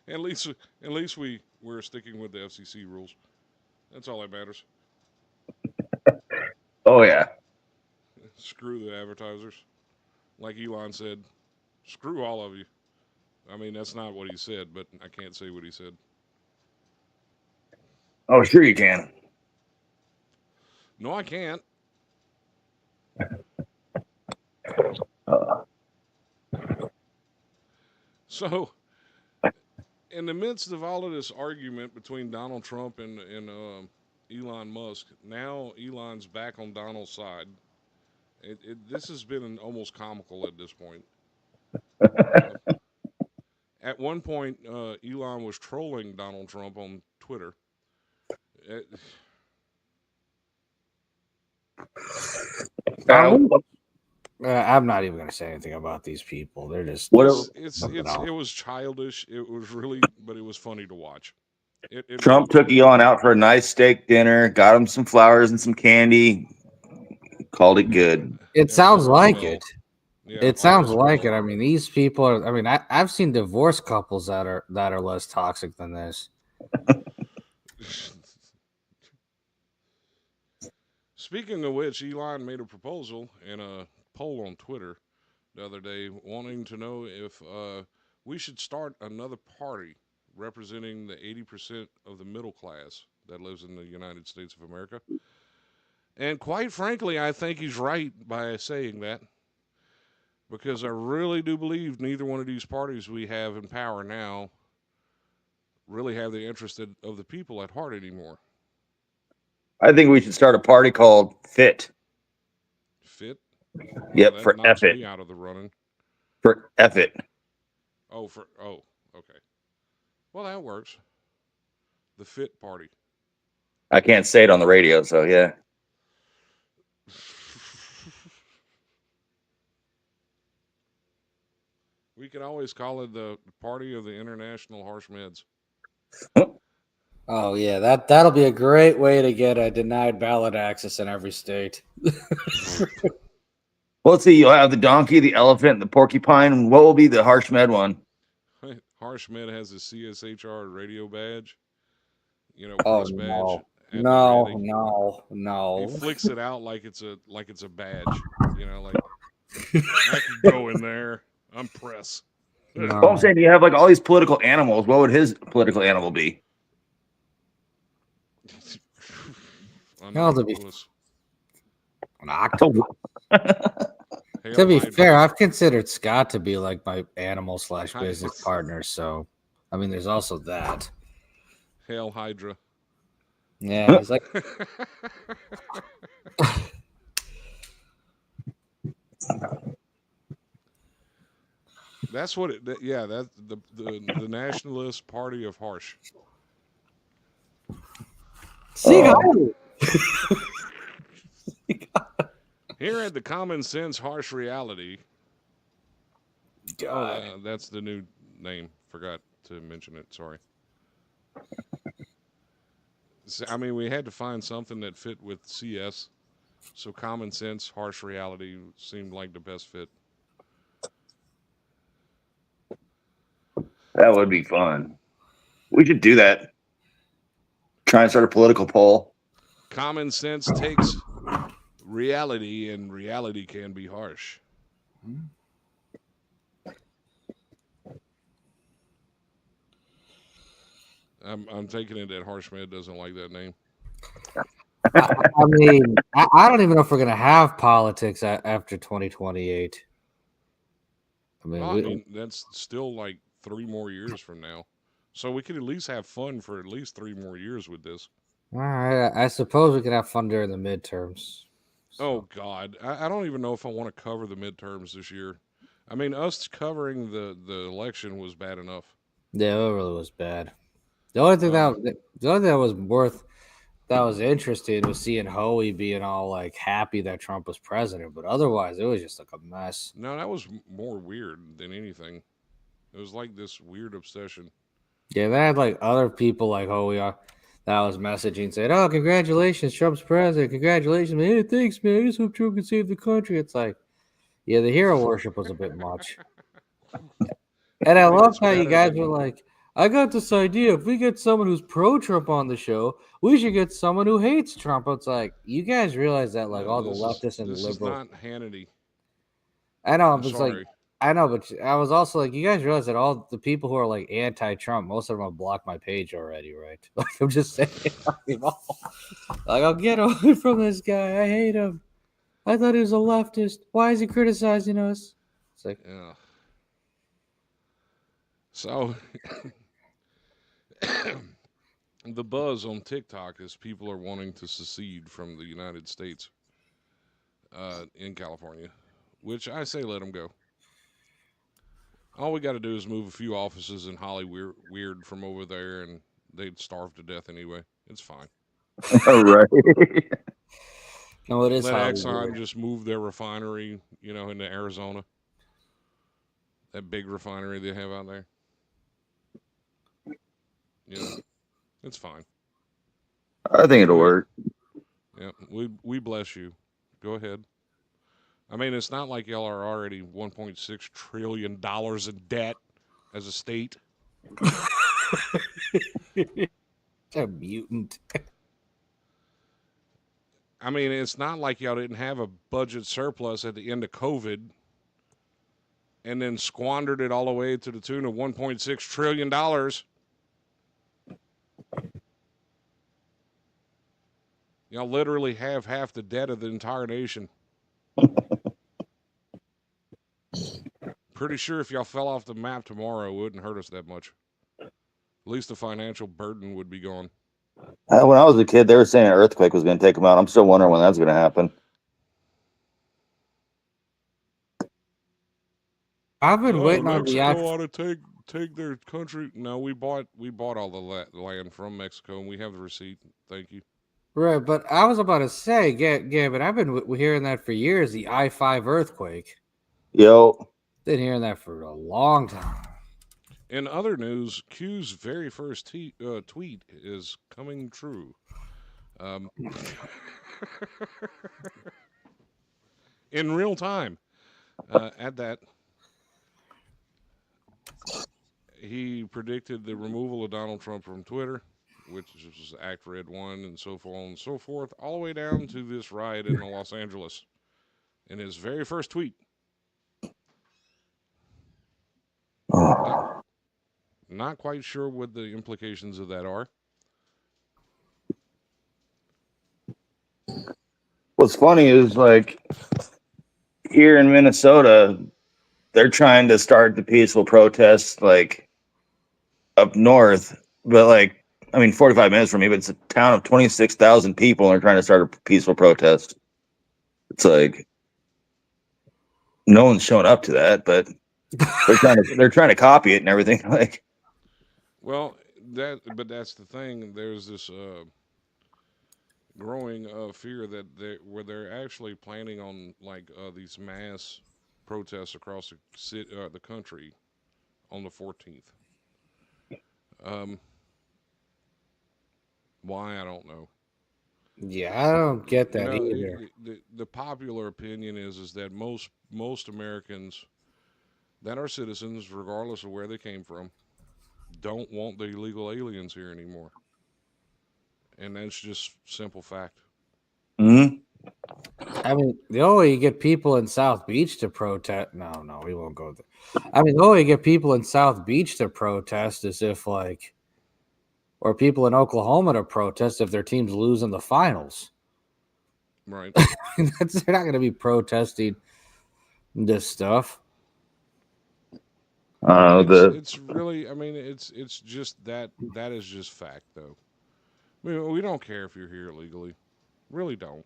at least we're sticking with the FCC rules. That's all that matters. Oh yeah. Screw the advertisers. Like Elon said, screw all of you. I mean, that's not what he said, but I can't say what he said. Oh sure you can. No, I can't. So, in the midst of all of this argument between Donald Trump and Elon Musk, now Elon's back on Donald's side. This has been almost comical at this point. At one point, Elon was trolling Donald Trump on Twitter. I'm not even going to say anything about these people. They're just it was childish. It was really, but it was funny to watch. Trump took Elon out for a nice steak dinner, got him some flowers and some candy, called it good. It sounds like well. it. Yeah, it sounds like it. I mean, these people are. I mean, I've seen divorced couples that are less toxic than this. Speaking of which, Elon made a proposal in a poll on Twitter the other day, wanting to know if we should start another party representing the 80% of the middle class that lives in the United States of America. And quite frankly, I think he's right by saying that, because I really do believe neither one of these parties we have in power now really have the interest of the people at heart anymore. I think we should start a party called Fit. Fit? Yep, Well, for knocks F it. me out of the running. For F it. Oh, okay. Well, that works. The Fit Party. I can't say it on the radio, so yeah. We can always call it the Party of the International Harsh Meds. Oh yeah, that'll be a great way to get a denied ballot access in every state. Well, let's see. You'll have the donkey, the elephant, the porcupine. What will be the harsh med one? Harsh Med has a CSHR radio badge. You know, Oh press badge. no. at the No, ready. no. He flicks it out like it's a badge. You know, like I can go in there. I'm press. No. Well, I'm saying you have like all these political animals. What would his political animal be? Hell, to be an octopus. Hail To be Hydra. fair, I've considered Scott to be like my animal / Hydra. business partner. So, I mean, there's also that. Hail Hydra. Yeah, he's like, That's what it. Yeah, that's the Nationalist Party of Harsh. see, Here at the Common Sense Harsh Reality. God. That's the new name. Forgot to mention it. Sorry. I mean, we had to find something that fit with CS. So Common Sense Harsh Reality seemed like the best fit. That would be fun. We should do that. Try and start a political poll. Common sense takes reality, and reality can be harsh. I'm taking it that Harshmed doesn't like that name. I mean, I don't even know if we're gonna have politics after 2028. Well, I mean, that's still like 3 more years from now. So we could at least have fun for at least 3 more years with this. All right, I suppose we could have fun during the midterms. Oh, God. I don't even know if I want to cover the midterms this year. I mean, us covering the election was bad enough. Yeah, it really was bad. The only thing that was interesting was seeing Hoey being all like happy that Trump was president, but otherwise it was just like a mess. No, that was more weird than anything. It was like this weird obsession. Yeah, they had like other people like Hoey that was messaging saying, "Oh, congratulations, Trump's president! Congratulations, man! Hey, thanks, man! I just hope Trump can save the country." It's like, yeah, the hero worship was a bit much. And I loved how you guys were like, I got this idea. If we get someone who's pro-Trump on the show, we should get someone who hates Trump. It's like, you guys realize that, like, all the leftists and this liberals. This is not Hannity. I know, I'm but it's sorry. like, I know, but I was also like, you guys realize that all the people who are like anti-Trump, most of them have blocked my page already, right? Like, I'm just saying, like, I'll get away from this guy. I hate him. I thought he was a leftist. Why is he criticizing us? It's like, Yeah. So the buzz on TikTok is people are wanting to secede from the United States in California, which I say let them go. All we got to do is move a few offices in Hollywood from over there, and they'd starve to death anyway. It's fine. Right. no, it is Let Hollywood. Exxon just move their refinery, into Arizona. That big refinery they have out there. It's fine. I think it'll work. Yeah, we bless you. Go ahead. I mean, it's not like y'all are already $1.6 trillion in debt as a state. A mutant. I mean, it's not like y'all didn't have a budget surplus at the end of COVID and then squandered it all the way to the tune of $1.6 trillion. Y'all literally have half the debt of the entire nation. Pretty sure if y'all fell off the map tomorrow, it wouldn't hurt us that much. At least the financial burden would be gone. When I was a kid, they were saying an earthquake was going to take them out. I'm still wondering when that's going to happen. I've been waiting on the Mexico ought to take their country. No, we bought all the land from Mexico, and we have the receipt. Thank you. Right, but I was about to say, Gavin, I've been hearing that for years, the I-5 earthquake. Yo. Been hearing that for a long time. In other news, Q's very first tweet is coming true. In real time. At that, he predicted the removal of Donald Trump from Twitter, which was Act Red 1 and so on and so forth, all the way down to this riot in Los Angeles. In his very first tweet. Not quite sure what the implications of that are. What's funny is, like, here in Minnesota, they're trying to start the peaceful protests, like, up north. But, like, I mean, 45 minutes from me, but it's a town of 26,000 people, and they're trying to start a peaceful protest. It's like, no one's showing up to that, but they're trying to copy it and everything. Like, well, but that's the thing. There's this growing fear that they're actually planning on these mass protests across the country on the 14th. Why I don't know. Yeah, I don't get that either. The popular opinion is that most Americans that are citizens, regardless of where they came from, don't want the illegal aliens here anymore, and that's just simple fact. mm-hmm. I mean, the only way you get people in South Beach to protest. No, we won't go there. I mean, the only way you get people in South Beach to protest is if, like, or people in Oklahoma to protest if their team's losing the finals. Right. They're not going to be protesting this stuff. It's really. I mean, it's just that is just fact, though. I mean, we don't care if you're here illegally. Really don't.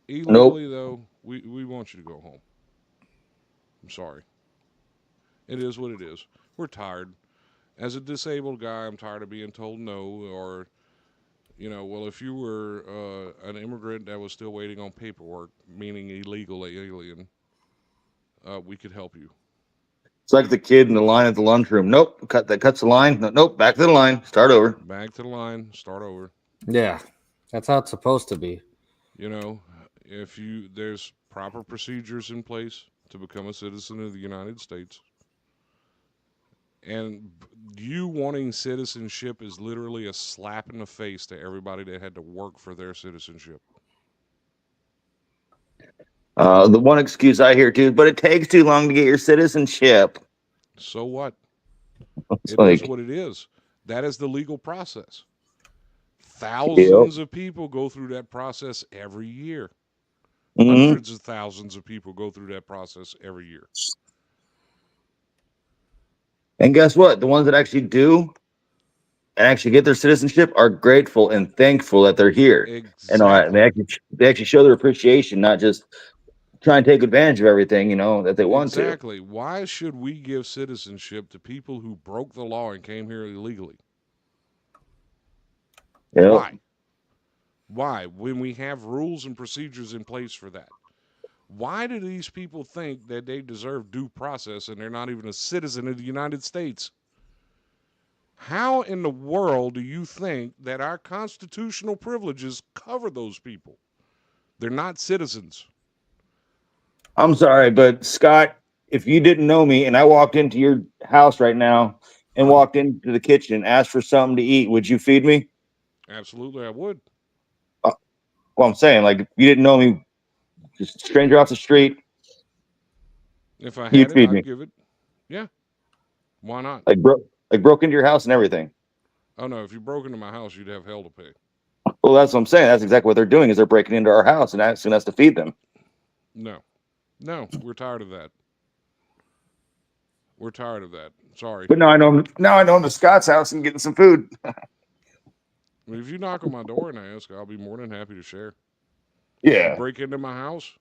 Illegally, though, we want you to go home. I'm sorry. It is what it is. We're tired. As a disabled guy, I'm tired of being told no, or, well, if you were an immigrant that was still waiting on paperwork, meaning illegal alien, we could help you. It's like the kid in the line at the lunchroom. Nope, cuts the line. Nope, back to the line. Start over. Back to the line. Start over. Yeah, that's how it's supposed to be. There's proper procedures in place to become a citizen of the United States. And you wanting citizenship is literally a slap in the face to everybody that had to work for their citizenship. The one excuse I hear too, but it takes too long to get your citizenship. So what? It's is what it is. That is the legal process. Thousands of people go through that process every year. Mhm. Hundreds of thousands of people go through that process every year. And guess what? The ones that actually do and actually get their citizenship are grateful and thankful that they're here. And Exactly. they actually show their appreciation, not just try and take advantage of everything, that they want to. Exactly. Why should we give citizenship to people who broke the law and came here illegally? Yep. Why? Why? When we have rules and procedures in place for that. Why do these people think that they deserve due process and they're not even a citizen of the United States? How in the world do you think that our constitutional privileges cover those people? They're not citizens. I'm sorry, but Scott, if you didn't know me and I walked into your house right now and walked into the kitchen and asked for something to eat, would you feed me? Absolutely, I would. Uh, Well, I'm saying, like, if you didn't know me, just a stranger off the street, If I you'd had it, feed I'd me. give it. Yeah, why not? Like broke into your house and everything. Oh no, if you broke into my house, you'd have hell to pay. Well, that's what I'm saying. That's exactly what they're doing is they're breaking into our house and asking us to feed them. No, no, we're tired of that. We're tired of that. Sorry. But now I know I'm to Scott's house and getting some food. I mean, if you knock on my door and ask, I'll be more than happy to share. If you Yeah. break into my house,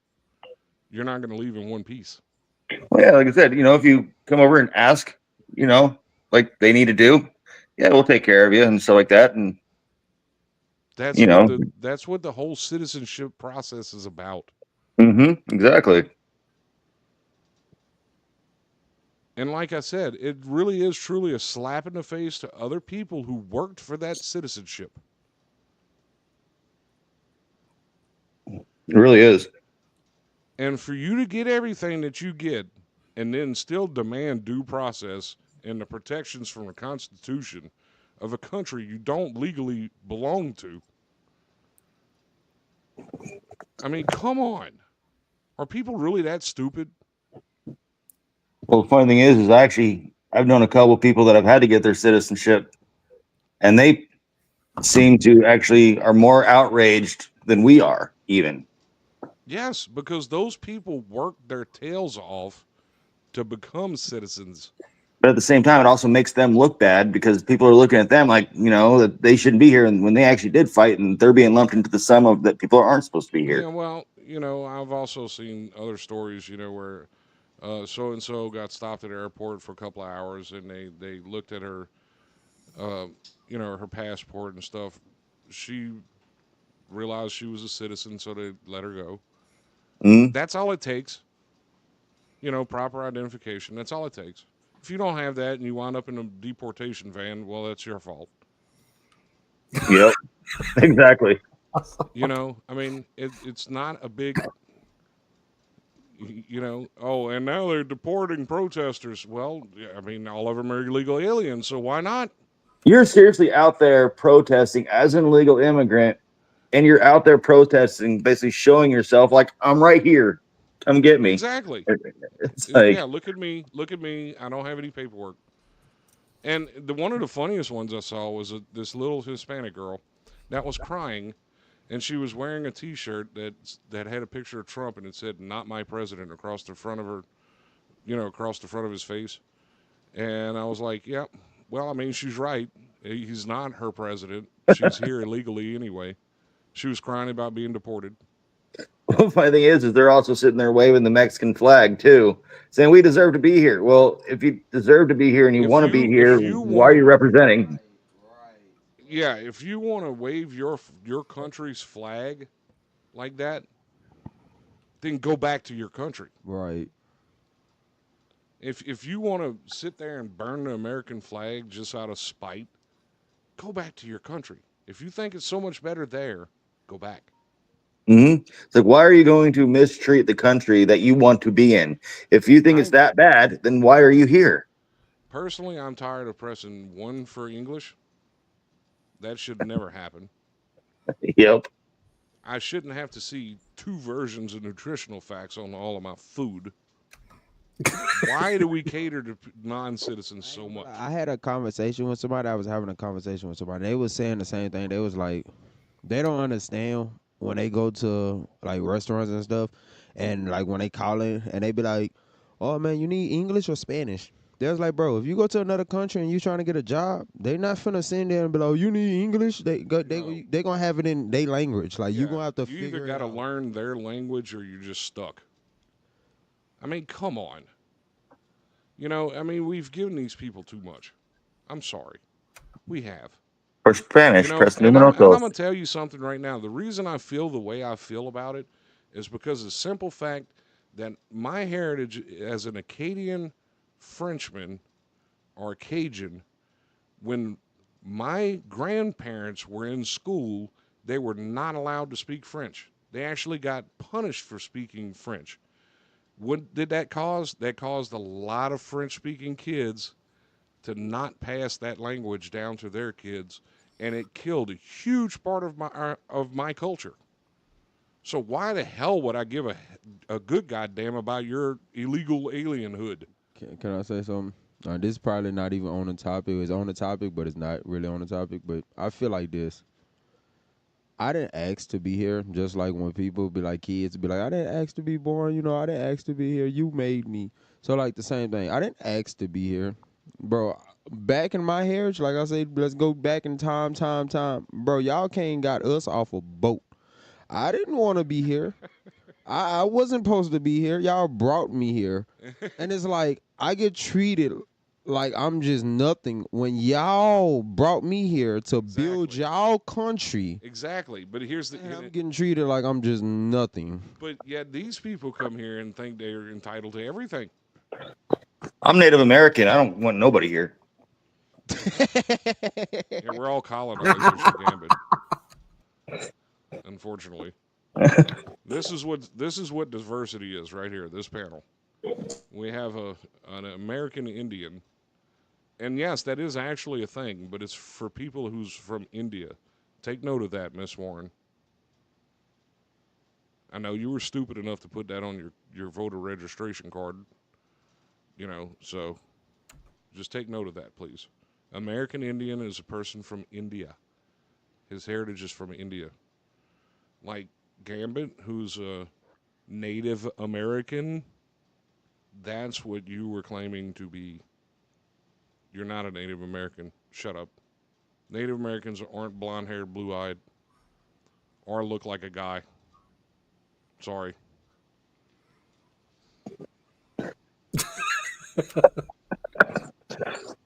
you're not going to leave in one piece. Well, yeah, like I said, if you come over and ask, like they need to do, yeah, we'll take care of you and stuff like that. And That's you what know, the whole citizenship process is about. exactly. And like I said, it really is truly a slap in the face to other people who worked for that citizenship. It really is. And for you to get everything that you get and then still demand due process and the protections from the Constitution of a country you don't legally belong to, I mean, come on. Are people really that stupid? Well, the funny thing is I've known a couple of people that have had to get their citizenship, and they seem to actually are more outraged than we are, even. Yes, because those people worked their tails off to become citizens. But at the same time, it also makes them look bad because people are looking at them like, that they shouldn't be here. And when they actually did fight and they're being lumped into the sum of that people aren't supposed to be Yeah, here. well, I've also seen other stories, where so and so got stopped at the airport for a couple of hours and they looked at her, uh, her passport and stuff. She realized she was a citizen, so they let her go. Mm, That's all it takes. Proper identification. That's all it takes. If you don't have that and you wind up in a deportation van, well, that's your fault. yep, exactly. I mean, it's not a big, oh, and now they're deporting protesters. Well, yeah, I mean, all of them are illegal aliens, so why not? You're seriously out there protesting as an illegal immigrant, and you're out there protesting, basically showing yourself like I'm right here. Come get me. Exactly. It's Yeah, like, look at me. Look at me. I don't have any paperwork. And one of the funniest ones I saw was this little Hispanic girl that was crying, and she was wearing a T-shirt that had a picture of Trump and it said "Not my president" across the front of her, across the front of his face. And I was like, "Yeah, well, I mean, she's right. He's not her president. She's here illegally anyway." She was crying about being deported. the funny thing is they're also sitting there waving the Mexican flag too, saying we deserve to be here. Well, if you deserve to be here and you If want to be you here, if you why are want you representing? Yeah, if you want to wave your country's flag like that, then go back to your country. Right. If you want to sit there and burn the American flag just out of spite, go back to your country. If you think it's so much better there, go back. It's like, why are you going to mistreat the country that you want to be in? If you think it's I that bad, then why are you here? personally, I'm tired of pressing one for English. That should never happen. Yep. I shouldn't have to see two versions of nutritional facts on all of my food. Why do we cater to non-citizens so much? I had a conversation with somebody. I was having a conversation with somebody. They was saying the same thing. They was like, they don't understand when they go to like restaurants and stuff, and like when they call in and they be like, "Oh man, you need English or Spanish?" There's like, bro, if you go to another country and you trying to get a job, they not finna send there and be like, "Oh, you need English." They gonna have it in their language. Like you gonna have to you either figure it got to out. learn their language or you're just stuck. I mean, come on. You know, I mean, we've given these people too much. I'm sorry. We have. For You Spanish, know, press and I'm número dos. going to tell you something right now. The reason I feel the way I feel about it is because of the simple fact that my heritage as an Acadian Frenchman or Cajun, when my grandparents were in school, they were not allowed to speak French. They actually got punished for speaking French. What did that cause? That caused a lot of French speaking kids to not pass that language down to their kids, and it killed a huge part of my culture. So why the hell would I give a good goddamn about your illegal alienhood? Can I say something? This is probably not even on the topic. It's on the topic, but it's not really on the topic. But I feel like this. I didn't ask to be here, just like when people be like kids be like, I didn't ask to be born, I didn't ask to be here. You made me. So like the same thing. I didn't ask to be here. Bro, back in my heritage, like I said, let's go back in time. Bro, y'all came got us off a boat. I didn't want to be here. I wasn't supposed to be here. Y'all brought me here. And it's like I get treated like I'm just nothing when y'all brought me here to build y'all country. Exactly. But here's the. And I'm getting treated like I'm just nothing. But yet these people come here and think they're entitled to everything. I'm Native American. I don't want nobody here. Yeah, we're all colonizers for Gambit. Unfortunately. This is what diversity is right here, this panel. We have an American Indian. And yes, that is actually a thing, but it's for people who's from India. Take note of that, Miss Warren. I know you were stupid enough to put that on your voter registration card. So just take note of that, please. American Indian is a person from India. His heritage is from India. Like Gambit, who's a Native American, that's what you were claiming to be. You're not a Native American. Shut up. Native Americans aren't blonde-haired, blue-eyed, or look like a guy. Sorry.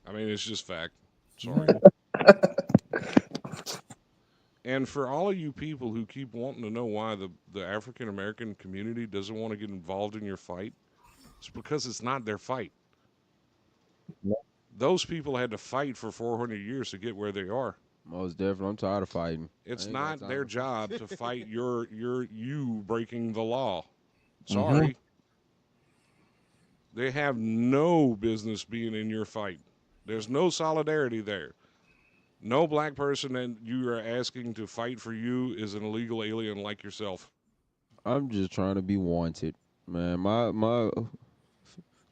I mean, it's just fact. Sorry. And for all of you people who keep wanting to know why the African American community doesn't want to get involved in your fight, it's because it's not their fight. Those people had to fight for 400 years to get where they are. Most definitely. I'm tired of fighting. It's not their job to fight you breaking the law. Sorry. Mm-hmm. They have no business being in your fight. There's no solidarity there. No black person that you are asking to fight for you is an illegal alien like yourself. I'm just trying to be wanted, man. My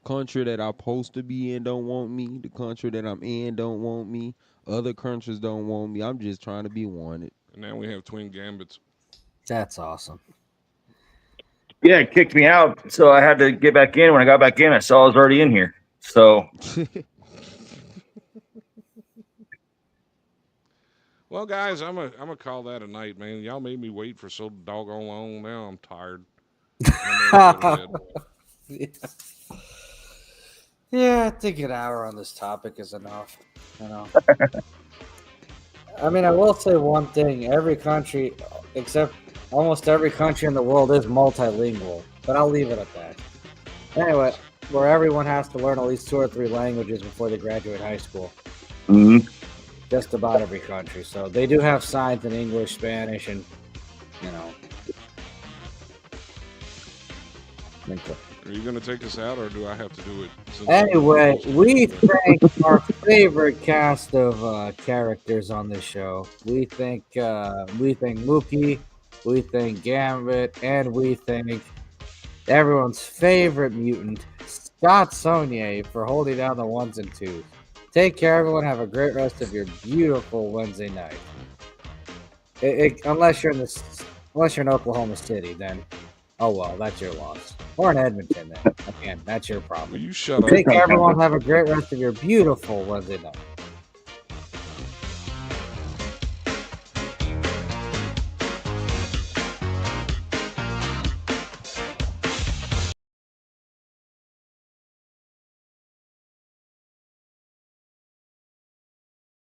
country that I'm supposed to be in don't want me. The country that I'm in don't want me. Other countries don't want me. I'm just trying to be wanted. And now we have twin gambits. That's awesome. Yeah, it kicked me out, so I had to get back in. When I got back in, I saw I was already in here. So well, guys, I'm gonna call that a night, man. Y'all made me wait for so doggone long. Now I'm tired. Yeah, I think an hour on this topic is enough. I mean, I will say one thing. Every country, except almost every country in the world, is multilingual. But I'll leave it at that. Anyway, where everyone has to learn at least 2 or 3 languages before they graduate high school. Mm-hmm. Just about every country. So they do have signs in English, Spanish, and, Are you going to take us out, or do I have to do it? Anyway, we thank our favorite cast of characters on this show. We thank Mookie, we thank Gambit, and we thank everyone's favorite mutant, Scott Sonnier, for holding down the 1s and 2s. Take care, everyone. Have a great rest of your beautiful Wednesday night. Unless you're in the Unless you're in Oklahoma City, then oh well, that's your loss. Or in Edmonton, then again, that's your Will problem. you shut up? Take care, everyone. Have a great rest of your beautiful Wednesday night.